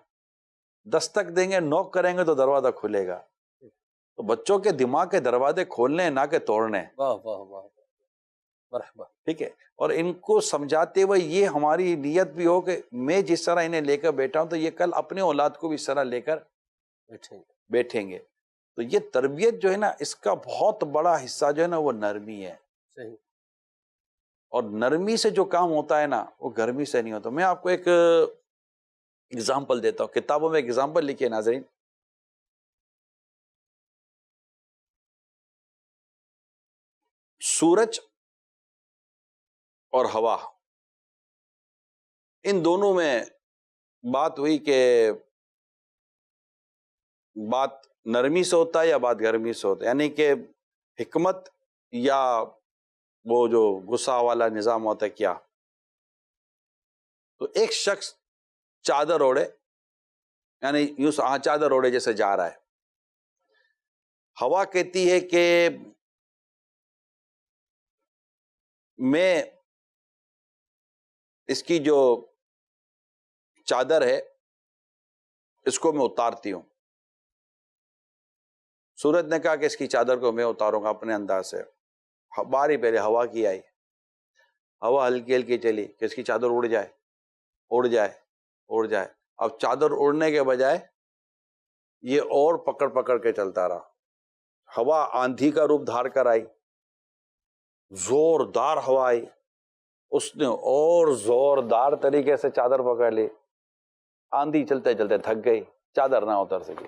دستک دیں گے، نوک کریں گے تو دروازہ کھلے گا. تو بچوں کے دماغ کے دروازے کھولنے نہ کہ توڑنے. واہ واہ واہ، مرحبا. ٹھیک ہے، اور ان کو سمجھاتے ہوئے یہ ہماری نیت بھی ہو کہ میں جس طرح انہیں لے کر بیٹھا ہوں تو یہ کل اپنے اولاد کو بھی اس طرح لے کر بیٹھیں گے. تو یہ تربیت جو ہے نا، اس کا بہت بڑا حصہ جو ہے نا وہ نرمی ہے. صحیح. اور نرمی سے جو کام ہوتا ہے نا وہ گرمی سے نہیں ہوتا. میں آپ کو ایک اگزامپل دیتا ہوں، کتابوں میں اگزامپل لکھے ناظرین. سورج اور ہوا، ان دونوں میں بات ہوئی کہ بات نرمی سے ہوتا ہے یا بات گرمی سے ہوتا ہے، یعنی کہ حکمت یا وہ جو غصہ والا نظام ہوتا ہے کیا. تو ایک شخص چادر اوڑے، یعنی یوں چادر اوڑے جیسے جا رہا ہے. ہوا کہتی ہے کہ میں اس کی جو چادر ہے اس کو میں اتارتی ہوں. سورج نے کہا کہ اس کی چادر کو میں اتاروں گا اپنے انداز سے. باری پہلے ہوا کی آئی، ہوا ہلکی ہلکی چلی کہ اس کی چادر اڑ جائے اڑ جائے اڑ جائے. اب چادر اڑنے کے بجائے یہ اور پکڑ پکڑ کے چلتا رہا. ہوا آندھی کا روپ دھار کر آئی، زوردار ہوا آئی، اس نے اور زوردار طریقے سے چادر پکڑ لی. آندھی چلتے چلتے تھک گئی، چادر نہ اتر سکی.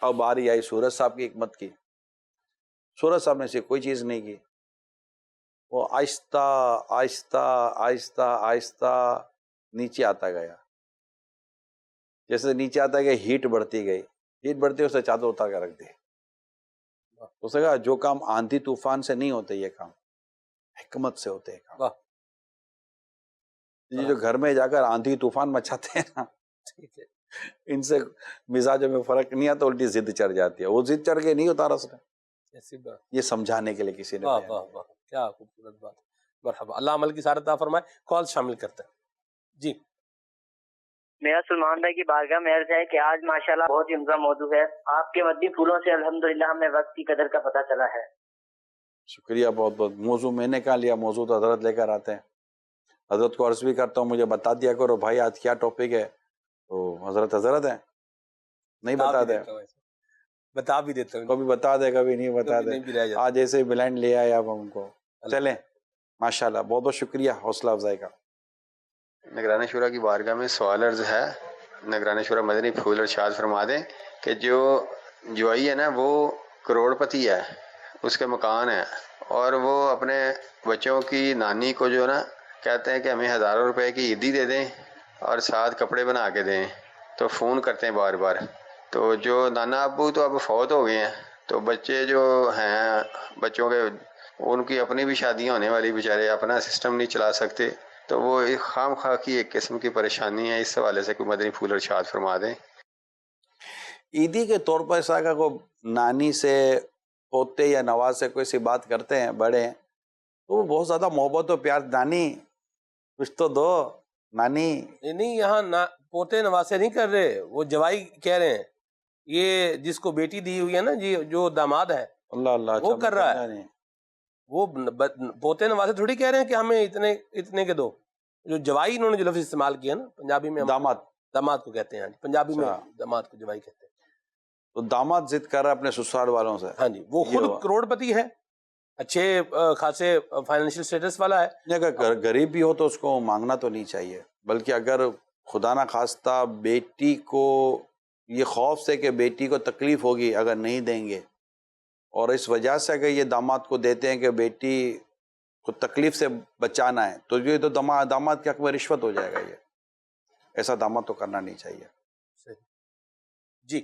اب باری آئی سورج صاحب کی حکمت کی. سورج صاحب نے سے کوئی چیز نہیں کی، وہ آہستہ آہستہ آہستہ آہستہ نیچے آتا گیا. جیسے نیچے آتا گیا ہیٹ بڑھتی گئی، ہیٹ بڑھتی ہے، اسے چادر اتار کے رکھ دی. اس نے کہا جو کام آندھی طوفان سے نہیں ہوتے، یہ کام حکمت سے ہوتے ہیں کام. واہ. یہ جو گھر میں جا کر آندھی طوفان مچاتے ہیں نا، ٹھیک ہے. ان سے مزاجوں میں فرق نہیں آتا، الٹی ضد چڑھ جاتی ہے. وہ ضد چڑھ کے نہیں اتارا اس نے، ایسی بات. یہ سمجھانے کے لیے کسی نے واہ بیان واہ کیا. واہ، کیا خوبصورت بات. مرحبا، اللہ عمل کی سعادت عطا فرمائے. کال شامل کرتے ہیں. جی میرا سلمان بھائی کی بارگاہ میں عرض ہے کہ آج ماشاءاللہ بہت ہی عمدہ موضوع ہے. آپ کے مدنی پھولوں سے الحمدللہ ہمیں وقت کی قدر کا پتہ چلا ہے. شکریہ بہت بہت. موضوع میں نے کہا لیا، موضوع تو حضرت لے کر آتے ہیں. حضرت کو عرض بھی کرتا ہوں مجھے بتا دیا کرو بھائی آج کیا ٹاپک ہے. تو حضرت ہیں، نہیں بتا دے. بتا بھی دیتا ہوں. کبھی بتا دے کبھی نہیں بتا کبھی دے. نہیں بھی رہ جاتا. آج ایسے بلائنڈ لے آئے آپ ہم کو. چلیں ماشاءاللہ، بہت بہت شکریہ حوصلہ افزائی کا. نگران شورا کی بارگاہ میں سوال عرض ہے. نگران شورا مدنی پھول ارشاد فرما دیں کہ جو جوائی ہے نا وہ کروڑ پتی ہے، اس کے مکان ہے، اور وہ اپنے بچوں کی نانی کو جو نا کہتے ہیں کہ ہمیں ہزاروں روپے کی عیدی دے دیں اور ساتھ کپڑے بنا کے دیں، تو فون کرتے ہیں بار بار. تو جو نانا ابو تو اب فوت ہو گئے ہیں، تو بچے جو ہیں بچوں کے ان کی اپنی بھی شادیاں ہونے والی، بیچارے اپنا سسٹم نہیں چلا سکتے. تو وہ ایک خام خواہ کی ایک قسم کی پریشانی ہے. اس حوالے سے کوئی مدنی پھول ارشاد فرما دیں. عیدی کے طور پر ایسا کہ کوئی نانی سے پوتے یا نواز سے کوئی سی بات کرتے ہیں بڑے ہیں، تو وہ بہت زیادہ محبت و پیار. نانی کچھ تو دو، نانی. نہیں، یہاں پوتے نواسے نہیں کر رہے، وہ جوائی کہہ رہے ہیں. یہ جس کو بیٹی دی ہوئی ہے نا جی، جو داماد ہے اللہ اللہ. وہ کر رہا ہے. وہ پوتے نواسے تھوڑی کہہ رہے ہیں کہ ہمیں اتنے کے دو. جو جوائی انہوں نے جو لفظ استعمال کیا نا پنجابی میں، داماد کو کہتے ہیں. پنجابی میں داماد کو جوائی کہتے ہیں. تو داماد ضد کر رہا ہے اپنے سسرال والوں سے. ہاں جی، وہ خود کروڑ پتی ہے، اچھے خاصے فائنینشیل سٹیٹس والا ہے. اگر غریب بھی ہو تو اس کو مانگنا تو نہیں چاہیے، بلکہ اگر خدا نہ خواستہ بیٹی کو یہ خوف سے کہ بیٹی کو تکلیف ہوگی اگر نہیں دیں گے، اور اس وجہ سے اگر یہ داماد کو دیتے ہیں کہ بیٹی کو تکلیف سے بچانا ہے، تو یہ تو داماد کے حق میں رشوت ہو جائے گا. یہ ایسا داماد تو کرنا نہیں چاہیے. جی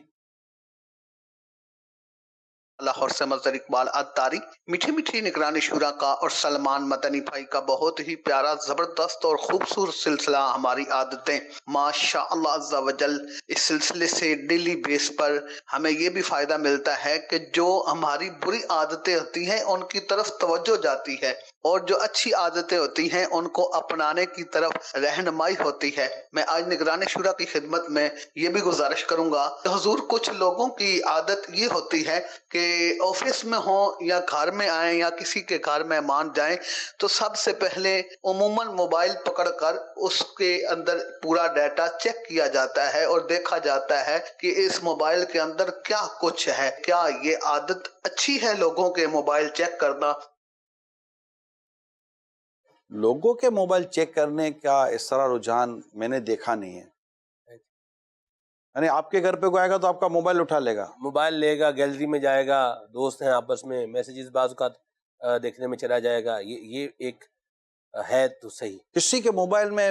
لاہور سے مظہر اقبال عطاری. میٹھی میٹھی نگرانی شورا کا اور سلمان مدنی بھائی کا بہت ہی پیارا، زبردست اور خوبصورت سلسلہ ہماری عادتیں. ماشاء اللہ عز و جل اس سلسلے سے ڈیلی بیس پر ہمیں یہ بھی فائدہ ملتا ہے کہ جو ہماری بری عادتیں ہوتی ہیں ان کی طرف توجہ جاتی ہے، اور جو اچھی عادتیں ہوتی ہیں ان کو اپنانے کی طرف رہنمائی ہوتی ہے. میں آج نگران شورا کی خدمت میں یہ بھی گزارش کروں گا کہ حضور کچھ لوگوں کی عادت یہ ہوتی ہے کہ آفس میں ہوں یا گھر میں آئیں یا کسی کے گھر مہمان جائیں تو سب سے پہلے عموماً موبائل پکڑ کر اس کے اندر پورا ڈیٹا چیک کیا جاتا ہے اور دیکھا جاتا ہے کہ اس موبائل کے اندر کیا کچھ ہے. کیا یہ عادت اچھی ہے لوگوں کے موبائل چیک کرنا؟ لوگوں کے موبائل چیک کرنے کا اس طرح رجحان میں نے دیکھا نہیں ہے. یعنی آپ کے گھر پہ کوئی آئے گا تو آپ کا موبائل اٹھا لے گا، موبائل لے گا، گیلری میں جائے گا، دوست ہیں آپس میں میسیجز بعض اوقات دیکھنے میں چلا جائے گا. یہ ایک ہے تو صحیح. کسی کے موبائل میں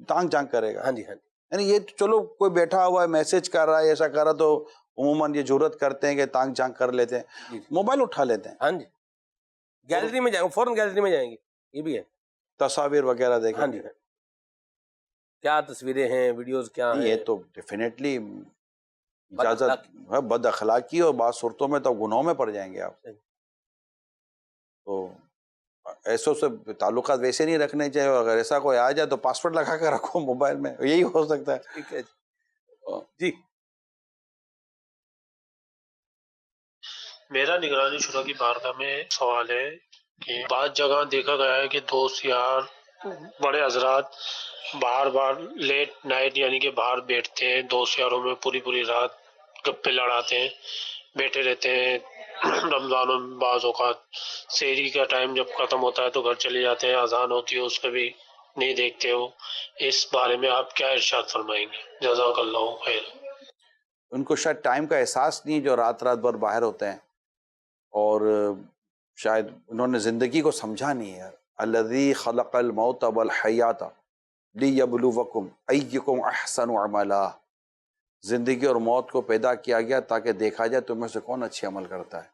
تانگ جانگ کرے گا. ہاں جی ہاں جی. یعنی یہ چلو کوئی بیٹھا ہوا ہے میسج کر رہا ہے ایسا کر رہا تو عموماً یہ جرت کرتے ہیں کہ تانگ جانگ کر لیتے ہیں، موبائل اٹھا لیتے ہیں. ہاں جی، گیلری میں جائیں گے، فوراً گیلری میں جائیں گے. یہ بھی ہے، تصاویر وغیرہ دیکھیں. ہاں جی، کیا تصویریں ہیں، ویڈیوز کیا ہیں. یہ تو ڈیفینیٹلی اجازت ہے، بد اخلاقی اور بعض صورتوں میں تو گناہوں میں پڑ جائیں گے آپ. تو ایسوں سے تعلقات ویسے نہیں رکھنے چاہیے، اور اگر ایسا کوئی آ جائے تو پاسورڈ لگا کے رکھو موبائل میں، یہی ہو سکتا ہے. ٹھیک ہے جی. میرا نگرانی شورا کی بارگاہ میں سوال ہے کہ بعض جگہ دیکھا گیا ہے کہ دوست یار بڑے حضرات بار بار لیٹ نائٹ یعنی کہ باہر بیٹھتے ہیں، دوست یاروں میں پوری رات گپے لڑاتے ہیں، بیٹھے رہتے ہیں. رمضانوں میں بعض اوقات سحری کا ٹائم جب ختم ہوتا ہے تو گھر چلے جاتے ہیں، اذان ہوتی ہے اس کو بھی نہیں دیکھتے ہو. اس بارے میں آپ کیا ارشاد فرمائیں گے؟ جزاک اللہ خیر. ان کو شاید ٹائم کا احساس نہیں جو رات بھر باہر ہوتے ہیں، اور شاید انہوں نے زندگی کو سمجھا نہیں ہے. الذی خلق الموت والحیات لیبلوکم ایکم احسن عملا. زندگی اور موت کو پیدا کیا گیا تاکہ دیکھا جائے تم میں سے کون اچھے عمل کرتا ہے.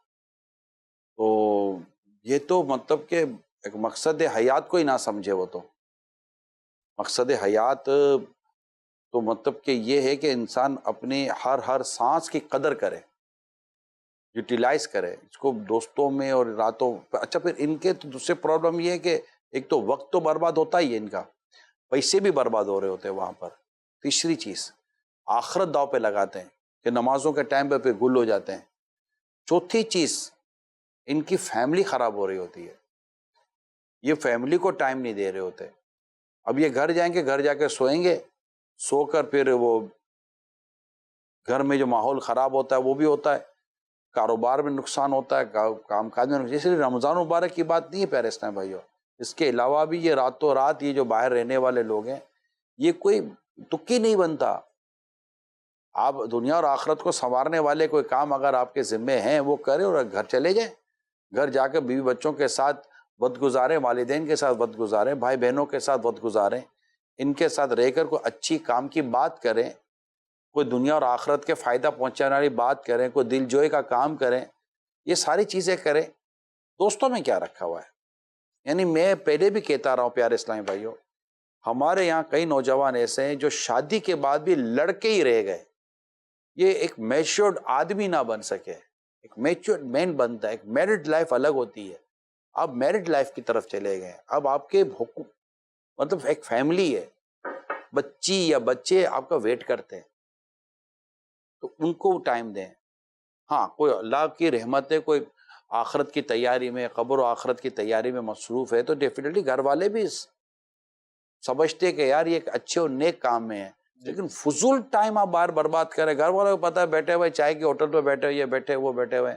تو یہ تو مطلب کہ ایک مقصد حیات کو ہی نہ سمجھے وہ. تو مقصد حیات تو مطلب کہ یہ ہے کہ انسان اپنی ہر سانس کی قدر کرے، یوٹیلائز کرے اس کو دوستوں میں اور راتوں. اچھا پھر ان کے تو دوسرے پرابلم یہ ہے کہ ایک تو وقت تو برباد ہوتا ہی ہے، ان کا پیسے بھی برباد ہو رہے ہوتے ہیں وہاں پر. تیسری چیز آخرت داؤ پہ لگاتے ہیں کہ نمازوں کے ٹائم پہ گل ہو جاتے ہیں. چوتھی چیز ان کی فیملی خراب ہو رہی ہوتی ہے، یہ فیملی کو ٹائم نہیں دے رہے ہوتے. اب یہ گھر جائیں گے، گھر جا کے سوئیں گے، سو کر پھر وہ گھر میں جو ماحول خراب ہوتا ہے وہ بھی ہوتا ہے، کاروبار میں نقصان ہوتا ہے، کام کاج میں نقصان. اس لیے رمضان مبارک کی بات نہیں ہے پیارے اسلام بھائیو، اس کے علاوہ بھی یہ راتوں رات یہ جو باہر رہنے والے لوگ ہیں یہ کوئی تکی نہیں بنتا. آپ دنیا اور آخرت کو سنوارنے والے کوئی کام اگر آپ کے ذمے ہیں وہ کریں اور گھر چلے جائیں. گھر جا کے بیوی بچوں کے ساتھ وقت گزاریں، والدین کے ساتھ وقت گزاریں، بھائی بہنوں کے ساتھ وقت گزاریں، ان کے ساتھ رہ کر کوئی اچھی کام کی بات کریں، کوئی دنیا اور آخرت کے فائدہ پہنچانے والی بات کریں، کوئی دل جوئی کا کام کریں. یہ ساری چیزیں کریں. دوستوں میں کیا رکھا ہوا ہے؟ یعنی میں پہلے بھی کہتا رہا ہوں پیارے اسلامی بھائیوں، ہمارے یہاں کئی نوجوان ایسے ہیں جو شادی کے بعد بھی لڑکے ہی رہ گئے. یہ ایک میچورڈ آدمی نہ بن سکے، ایک میچورڈ مین بنتا ہے. ایک میرڈ لائف الگ ہوتی ہے، آپ میرڈ لائف کی طرف چلے گئے. اب آپ کے حقوق مطلب ایک فیملی ہے، بچی یا بچے آپ کا ویٹ کرتے ہیں تو ان کو ٹائم دیں. ہاں کوئی اللہ کی رحمت ہے، کوئی آخرت کی تیاری میں، قبر و آخرت کی تیاری میں مصروف ہے تو ڈیفینیٹلی گھر والے بھی سمجھتے کہ یار یہ ایک اچھے اور نیک کام میں ہے. لیکن فضول ٹائم آپ باہر برباد کریں. گھر والوں کو پتہ ہے بیٹھے ہوئے چائے کی ہوٹل پہ بیٹھے ہوئے، یہ بیٹھے وہ بیٹھے ہوئے.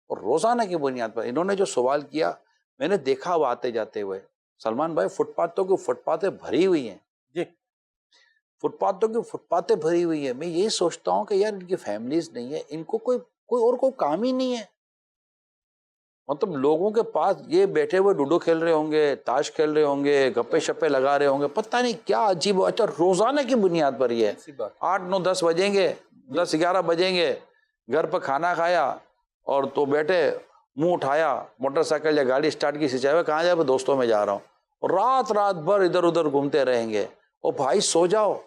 اور روزانہ کی بنیاد پر انہوں نے جو سوال کیا میں نے دیکھا وہ آتے جاتے ہوئے. سلمان بھائی فٹ پاتھوں کی فٹ پاتھیں بھری ہوئی ہیں جی، فٹ پاتھوں کی فٹ پاتھیں بھری ہوئی ہیں. میں یہ سوچتا ہوں کہ یار ان کی فیملیز نہیں ہے، ان کو کوئی اور کوئی کام ہی نہیں ہے. مطلب لوگوں کے پاس یہ بیٹھے ہوئے لوڈو کھیل رہے ہوں گے، تاش کھیل رہے ہوں گے، گپے شپے لگا رہے ہوں گے، پتہ نہیں کیا عجیب. اچھا روزانہ کی بنیاد پر یہ 8 9 10 بجیں گے، 10 11 بجیں گے، گھر پہ کھانا کھایا اور تو بیٹھے منہ اٹھایا، موٹر سائیکل یا گاڑی اسٹارٹ کی سچائے ہوئے کہاں جائے دوستوں میں جا رہا ہوں، اور رات بھر ادھر ادھر گھومتے رہیں گے. اور بھائی سو جاؤ،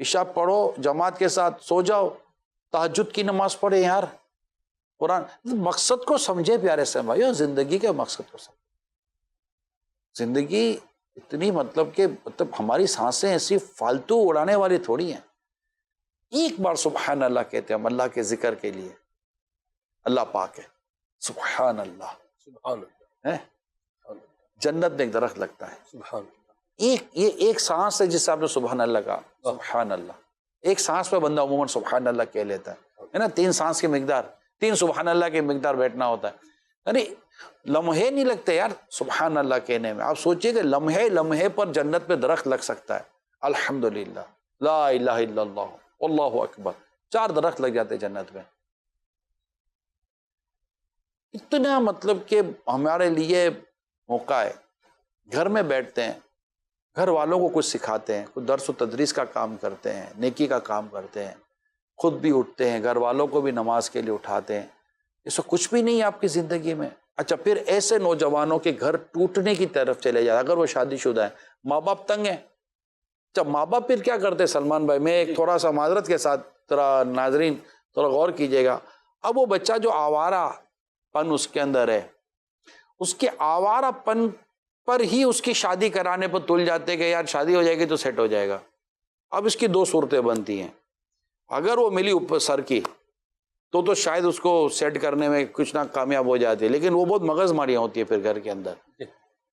عشاء پڑھو جماعت کے ساتھ، سو جاؤ، تہجد کی نماز پڑھے یار. قرآن مقصد کو سمجھے پیارے سے بھائیو، زندگی کے مقصد کو سمجھے. زندگی اتنی مطلب کہ ہماری سانسیں ایسی فالتو اڑانے والی تھوڑی ہیں. ایک بار سبحان اللہ کہتے ہیں ہم اللہ کے ذکر کے لیے، اللہ پاک ہے، سبحان اللہ، سبحان اللہ. جنت میں ایک درخت لگتا ہے، سبحان اللہ. یہ ایک سانس ہے جس سے آپ نے سبحان اللہ کہا. سبحان اللہ ایک سانس پہ بندہ عموماً سبحان اللہ کہہ لیتا ہے نا. 3 سانس کی مقدار، 3 سبحان اللہ کی مقدار بیٹھنا ہوتا ہے. یعنی لمحے نہیں لگتے یار سبحان اللہ کہنے میں. آپ سوچئے کہ لمحے پر جنت پہ درخت لگ سکتا ہے. الحمدللہ، لا الہ الا اللہ، اللہ اکبر، 4 درخت لگ جاتے جنت میں. اتنا مطلب کہ ہمارے لیے موقع ہے. گھر میں بیٹھتے ہیں، گھر والوں کو کچھ سکھاتے ہیں، کچھ درس و تدریس کا کام کرتے ہیں، نیکی کا کام کرتے ہیں، خود بھی اٹھتے ہیں، گھر والوں کو بھی نماز کے لیے اٹھاتے ہیں. اس سے کچھ بھی نہیں ہے آپ کی زندگی میں. اچھا پھر ایسے نوجوانوں کے گھر ٹوٹنے کی طرف چلے جاتے اگر وہ شادی شدہ ہیں، ماں باپ تنگ ہیں. جب ماں باپ پھر کیا کرتے سلمان بھائی، میں ایک تھوڑا سا معذرت کے ساتھ تھوڑا ناظرین تھوڑا غور کیجیے گا. اب وہ بچہ جو آوارہ پن اس کے اندر ہے، اس کے آوارہ پن پر ہی اس کی شادی کرانے پر تل جاتے کہ یار شادی ہو جائے گی تو سیٹ ہو جائے گا. اب اس کی 2 صورتیں بنتی ہیں. اگر وہ ملی اوپر سر کی تو شاید اس کو سیٹ کرنے میں کچھ نہ کامیاب ہو جاتی ہے، لیکن وہ بہت مغز ماریاں ہوتی ہیں پھر گھر کے اندر.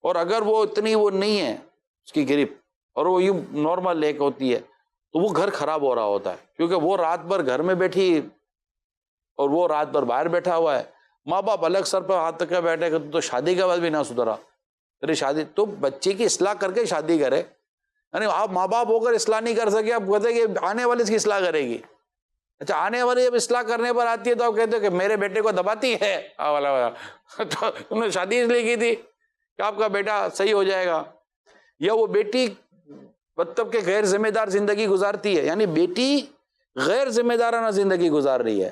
اور اگر وہ اتنی وہ نہیں ہے اس کی گرپ اور وہ یوں نارمل لیک ہوتی ہے تو وہ گھر خراب ہو رہا ہوتا ہے، کیونکہ وہ رات بھر گھر میں بیٹھی اور وہ رات بھر باہر بیٹھا ہوا ہے. ماں باپ الگ سر پہ ہاتھ تک بیٹھے کہ تو شادی کے بعد بھی نہ سدھرا. ارے شادی تو بچے کی اصلاح کر کے شادی کرے. یعنی آپ ماں باپ ہو کر اصلاح نہیں کر سکے، آپ کہتے کہ آنے والے اس کی اصلاح کرے گی. اچھا آنے والی جب اصلاح کرنے پر آتی ہے تو آپ کہتے ہیں کہ میرے بیٹے کو دباتی ہے تو تم نے شادی اس لیے کی تھی کہ آپ کا بیٹا صحیح ہو جائے گا. یا وہ بیٹی مطلب کہ غیر ذمہ دار زندگی گزارتی ہے. یعنی بیٹی غیر ذمہ دارانہ زندگی گزار رہی ہے.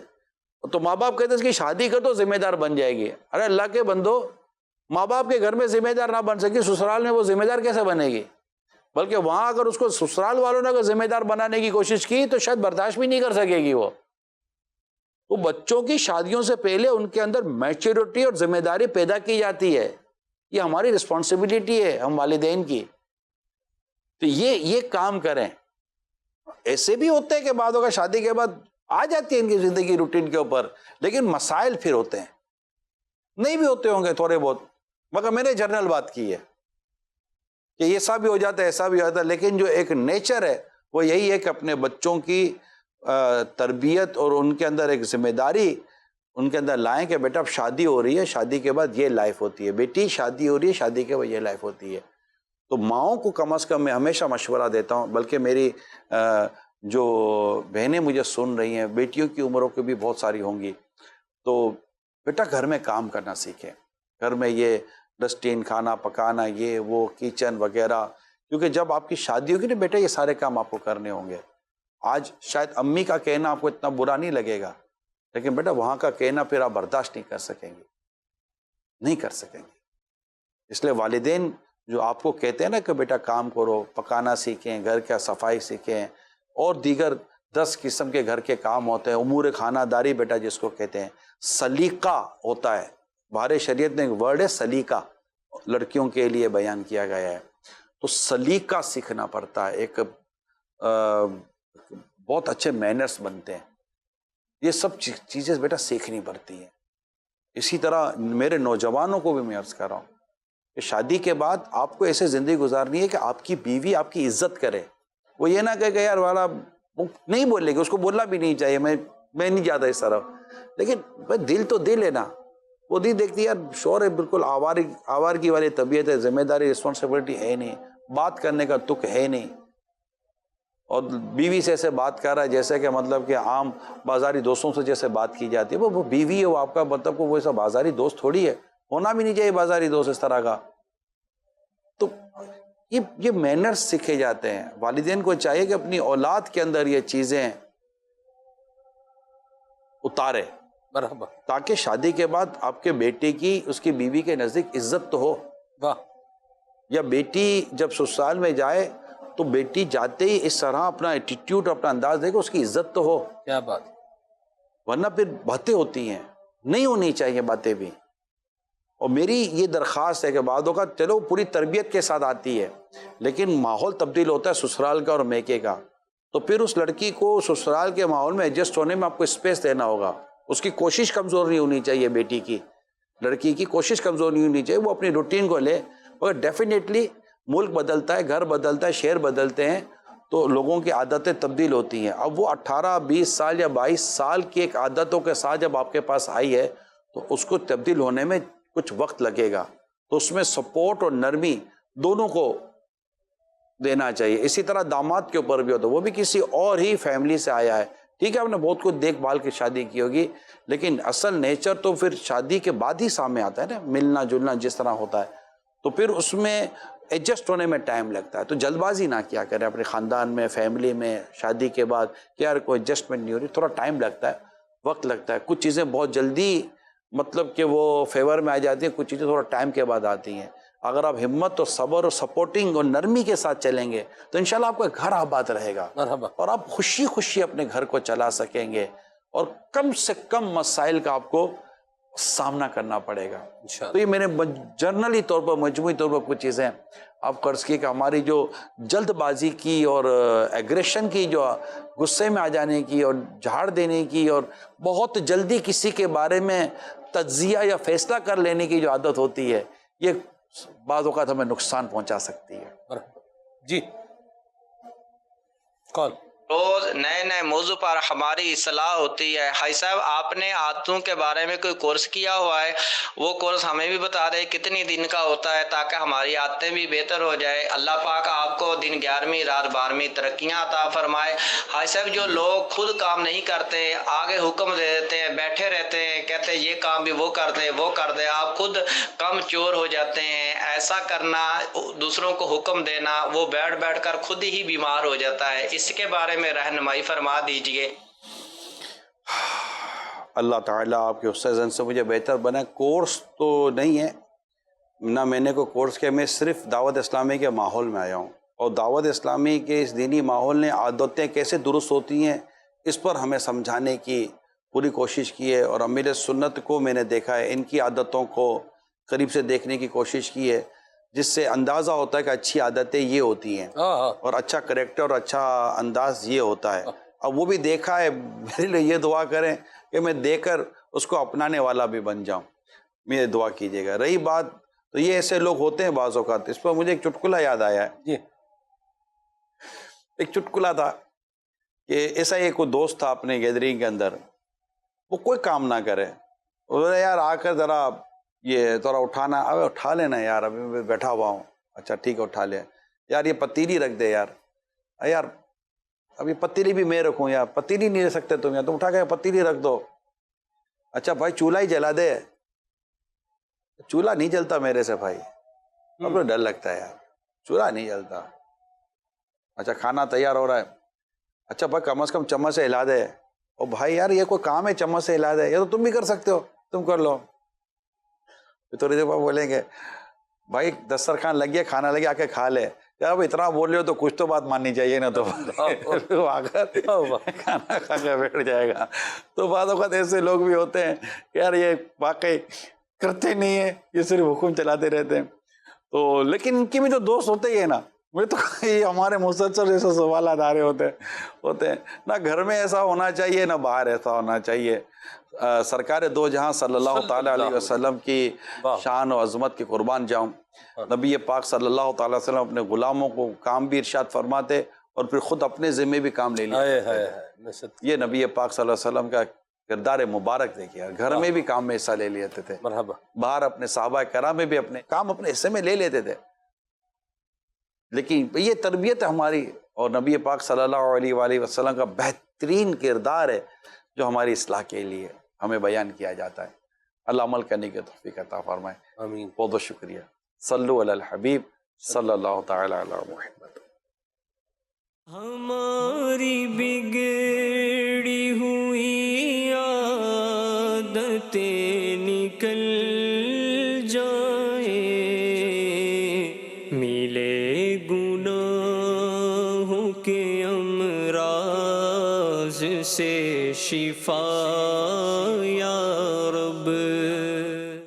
تو ماں باپ کہتے ہیں اس کی شادی کر تو ذمہ دار بن جائے گی. ارے اللہ کے بندو، ماں باپ کے گھر میں ذمہ دار نہ بن سکی، سسرال میں وہ ذمہ دار کیسے بنے گی؟ بلکہ وہاں اگر اس کو سسرال والوں نے اگر ذمہ دار بنانے کی کوشش کی تو شاید برداشت بھی نہیں کر سکے گی وہ. تو بچوں کی شادیوں سے پہلے ان کے اندر میچورٹی اور ذمہ داری پیدا کی جاتی ہے. یہ ہماری رسپانسبلٹی ہے ہم والدین کی. تو یہ کام کریں. ایسے بھی ہوتے ہیں کہ بعد ہوگا شادی کے بعد آ جاتی ہے ان کی زندگی روٹین کے اوپر، لیکن مسائل پھر ہوتے ہیں. نہیں بھی ہوتے ہوں گے تھوڑے بہت، مگر میں نے جنرل بات کی ہے کہ یہ ایسا بھی ہو جاتا ہے ایسا بھی ہو جاتا ہے. لیکن جو ایک نیچر ہے وہ یہی ہے کہ اپنے بچوں کی تربیت اور ان کے اندر ایک ذمہ داری ان کے اندر لائیں کہ بیٹا اب شادی ہو رہی ہے، شادی کے بعد یہ لائف ہوتی ہے. بیٹی شادی ہو رہی ہے، شادی کے بعد یہ لائف ہوتی ہے. تو ماؤں کو کم از کم میں ہمیشہ مشورہ دیتا ہوں، بلکہ میری جو بہنیں مجھے سن رہی ہیں، بیٹیوں کی عمروں کی بھی بہت ساری ہوں گی، تو بیٹا گھر میں کام کرنا سیکھیں. گھر میں یہ ڈسٹین، کھانا پکانا، یہ وہ کچن وغیرہ، کیونکہ جب آپ کی شادی ہوگی نا بیٹا یہ سارے کام آپ کو کرنے ہوں گے. آج شاید امی کا کہنا آپ کو اتنا برا نہیں لگے گا، لیکن بیٹا وہاں کا کہنا پھر آپ برداشت نہیں کر سکیں گے، نہیں کر سکیں گے. اس لیے والدین جو آپ کو کہتے ہیں نا کہ بیٹا کام کرو، پکانا سیکھیں، گھر کا صفائی سیکھیں، اور دیگر 10 قسم کے گھر کے کام ہوتے ہیں، امور خانہ داری بیٹا جس کو کہتے ہیں، سلیقہ ہوتا ہے. بہار شریعت میں ایک ورڈ ہے سلیقہ، لڑکیوں کے لیے بیان کیا گیا ہے. تو سلیقہ سیکھنا پڑتا ہے. ایک بہت اچھے مینرز بنتے ہیں. یہ سب چیزیں بیٹا سیکھنی پڑتی ہیں. اسی طرح میرے نوجوانوں کو بھی میں عرض کر رہا ہوں کہ شادی کے بعد آپ کو ایسے زندگی گزارنی ہے کہ آپ کی بیوی آپ کی عزت کرے. وہ یہ نہ کہے کہ یار والا نہیں بولے گی، اس کو بولنا بھی نہیں چاہیے، میں نہیں جاتا اس طرح. لیکن بھائی دل تو دل ہے نا، وہ نہیں دیکھتی یار شور ہے، بالکل آوارگی والی طبیعت ہے، ذمہ داری رسپانسبلٹی ہے نہیں، بات کرنے کا تک ہے نہیں، اور بیوی سے ایسے بات کر رہا ہے جیسے کہ مطلب کہ عام بازاری دوستوں سے جیسے بات کی جاتی ہے. وہ بیوی ہے، وہ آپ کا مطلب وہ ایسا بازاری دوست تھوڑی ہے، ہونا بھی نہیں چاہیے بازاری دوست اس طرح کا. تو یہ مینرز سیکھے جاتے ہیں. والدین کو چاہیے کہ اپنی اولاد کے اندر یہ چیزیں اتارے، مرحبا، تاکہ شادی کے بعد آپ کے بیٹے کی اس کی بیوی کے نزدیک عزت تو ہو. واہ. یا بیٹی جب سسرال میں جائے تو بیٹی جاتے ہی اس طرح اپنا ایٹیٹیوڈ، اپنا انداز دے کہ اس کی عزت تو ہو. کیا بات. ورنہ پھر باتیں ہوتی ہیں، نہیں ہونی چاہیے باتیں بھی. اور میری یہ درخواست ہے کہ بعدوں کا چلو پوری تربیت کے ساتھ آتی ہے، لیکن ماحول تبدیل ہوتا ہے سسرال کا اور میکے کا. تو پھر اس لڑکی کو سسرال کے ماحول میں ایڈجسٹ ہونے میں آپ کو اسپیس دینا ہوگا. اس کی کوشش کمزور نہیں ہونی چاہیے، بیٹی کی، لڑکی کی کوشش کمزور نہیں ہونی چاہیے. وہ اپنی روٹین کو لے، مگر ڈیفینیٹلی ملک بدلتا ہے، گھر بدلتا ہے، شہر بدلتے ہیں، تو لوگوں کی عادتیں تبدیل ہوتی ہیں. اب وہ 18 20 سال یا 22 سال کی ایک عادتوں کے ساتھ جب آپ کے پاس آئی ہے تو اس کو تبدیل ہونے میں کچھ وقت لگے گا. تو اس میں سپورٹ اور نرمی دونوں کو دینا چاہیے. اسی طرح داماد کے اوپر بھی ہوتا ہے، وہ بھی کسی اور ہی فیملی سے آیا ہے، ٹھیک ہے آپ نے بہت کچھ دیکھ بھال کے شادی کی ہوگی، لیکن اصل نیچر تو پھر شادی کے بعد ہی سامنے آتا ہے نا، ملنا جلنا جس طرح ہوتا ہے. تو پھر اس میں ایڈجسٹ ہونے میں ٹائم لگتا ہے. تو جلد بازی نہ کیا کریں اپنے خاندان میں، فیملی میں، شادی کے بعد کہ یار کوئی ایڈجسٹمنٹ نہیں ہو رہی. تھوڑا ٹائم لگتا ہے، وقت لگتا ہے. کچھ چیزیں بہت جلدی مطلب کہ وہ فیور میں آ جاتی ہیں، کچھ چیزیں تھوڑا ٹائم کے بعد آتی ہیں. اگر آپ ہمت اور صبر اور سپورٹنگ اور نرمی کے ساتھ چلیں گے تو انشاءاللہ آپ کا گھر آباد رہے گا، مرحبا. اور آپ خوشی خوشی اپنے گھر کو چلا سکیں گے، اور کم سے کم مسائل کا آپ کو سامنا کرنا پڑے گا. تو یہ میرے جنرلی طور پر، مجموعی طور پر کچھ چیزیں آپ قرض کی کہ ہماری جو جلد بازی کی اور ایگریشن کی، جو غصے میں آ جانے کی اور جھاڑ دینے کی اور بہت جلدی کسی کے بارے میں تجزیہ یا فیصلہ کر لینے کی جو عادت ہوتی ہے، یہ بعض اوقات ہمیں نقصان پہنچا سکتی ہے. جی کون؟ روز نئے نئے موضوع پر ہماری اصلاح ہوتی ہے. حاجی صاحب آپ نے عادتوں کے بارے میں کوئی کورس کیا ہوا ہے؟ وہ کورس ہمیں بھی بتا دیں کتنی دن کا ہوتا ہے تاکہ ہماری عادتیں بھی بہتر ہو جائے. اللہ پاک آپ کو دن 11ویں رات 12ویں ترقیاں عطا فرمائے. حاجی صاحب جو لوگ خود کام نہیں کرتے، آگے حکم دے دیتے ہیں، بیٹھے رہتے ہیں، کہتے ہیں یہ کام بھی وہ کر دے وہ کر دے، آپ خود کم چور ہو جاتے ہیں. ایسا کرنا، دوسروں کو حکم دینا، وہ بیٹھ بیٹھ کر خود ہی بیمار ہو جاتا ہے. اس کے بارے بارے میں رہنمائی فرما دیجئے۔ اللہ تعالیٰ آپ کے حسن زن سے مجھے بہتر بنا۔ کورس تو نہیں ہے، نہ میں نے کوئی کورس کیا، میں صرف دعوت اسلامی کے ماحول میں آیا ہوں، اور دعوت اسلامی کے اس دینی ماحول نے عادتیں کیسے درست ہوتی ہیں اس پر ہمیں سمجھانے کی پوری کوشش کی ہے، اور امیر سنت کو میں نے دیکھا ہے، ان کی عادتوں کو قریب سے دیکھنے کی کوشش کی ہے، جس سے اندازہ ہوتا ہے کہ اچھی عادتیں یہ ہوتی ہیں اور اچھا کریکٹر اور اچھا انداز یہ ہوتا ہے۔ اب وہ بھی دیکھا ہے، میرے لیے یہ دعا کریں کہ میں دیکھ کر اس کو اپنانے والا بھی بن جاؤں، میرے دعا کیجیے گا۔ رہی بات تو یہ ایسے لوگ ہوتے ہیں بعض اوقات، اس پر مجھے ایک چٹکلا یاد آیا ہے جی، ایک چٹکلا تھا کہ ایسا ہی کوئی دوست تھا اپنے گیدرنگ کے اندر، وہ کوئی کام نہ کرے، بولے یار آ کر ذرا یہ تھوڑا اٹھانا، ابھی اٹھا لینا یار، ابھی میں بیٹھا ہوا ہوں۔ اچھا ٹھیک ہے اٹھا لیا، یار یہ پتیلی رکھ دے یار، یار ابھی پتیلی بھی میں رکھوں یار، پتیلی نہیں رکھ سکتے تم یار، تم اٹھا کے پتیلی رکھ دو۔ اچھا بھائی چولہا ہی جلا دے، چولہا نہیں جلتا میرے سے بھائی، اب ڈر لگتا ہے یار، چولہا نہیں جلتا۔ اچھا کھانا تیار ہو رہا ہے، اچھا بھائی کم از کم چمچ سے ہلا دے، او بھائی یار یہ کوئی کام ہے چمچ سے ہلا دے، یہ تو تم بھی کر سکتے ہو، تم کر لو۔ پھر تھوڑی دیر بعد بولیں گے بھائی دسترخوان لگ گیا، کھانا لگ گیا، آ کے کھا لے۔ یار اب اتنا بول رہے ہو تو کچھ تو بات ماننی چاہیے نا، تو وہ آ کر کھانا کھا کے بیٹھ جائے گا۔ تو بعض اوقات ایسے لوگ بھی ہوتے ہیں کہ یار یہ واقعی کرتے نہیں ہیں، یہ صرف حکم چلاتے رہتے ہیں۔ تو لیکن ان کے بھی تو دوست ہوتے ہی ہیں نا، مجھے تو ہمارے مسلسل ایسے سوالات آ رہے ہوتے ہیں، نہ گھر میں ایسا ہونا چاہیے نہ باہر ایسا ہونا چاہیے۔ سرکار دو جہاں صلی اللہ تعالیٰ علیہ وسلم کی شان و عظمت کے قربان جاؤں، نبی پاک صلی اللہ تعالیٰ وسلم اپنے غلاموں کو کام بھی ارشاد فرماتے اور پھر خود اپنے ذمے بھی کام لے لیتے۔ یہ نبی پاک صلی اللہ علیہ وسلم کا کردار مبارک دیکھیے، گھر میں بھی کام میں حصہ لے لیتے تھے، باہر اپنے صحابہ کرام میں بھی اپنے کام اپنے حصے میں لے لیتے تھے۔ لیکن یہ تربیت ہے ہماری، اور نبی پاک صلی اللہ علیہ وآلہ وسلم کا بہترین کردار ہے جو ہماری اصلاح کے لیے ہمیں بیان کیا جاتا ہے۔ اللہ عمل کرنے کی توفیق عطا فرمائے، آمین۔ بہت بہت شکریہ۔ صلو علی الحبیب صلی اللہ تعالی علی محمد۔ ہماری بگڑی ہوئی عادتیں نکل جائیں، ملے گناہوں کے امراض سے شفا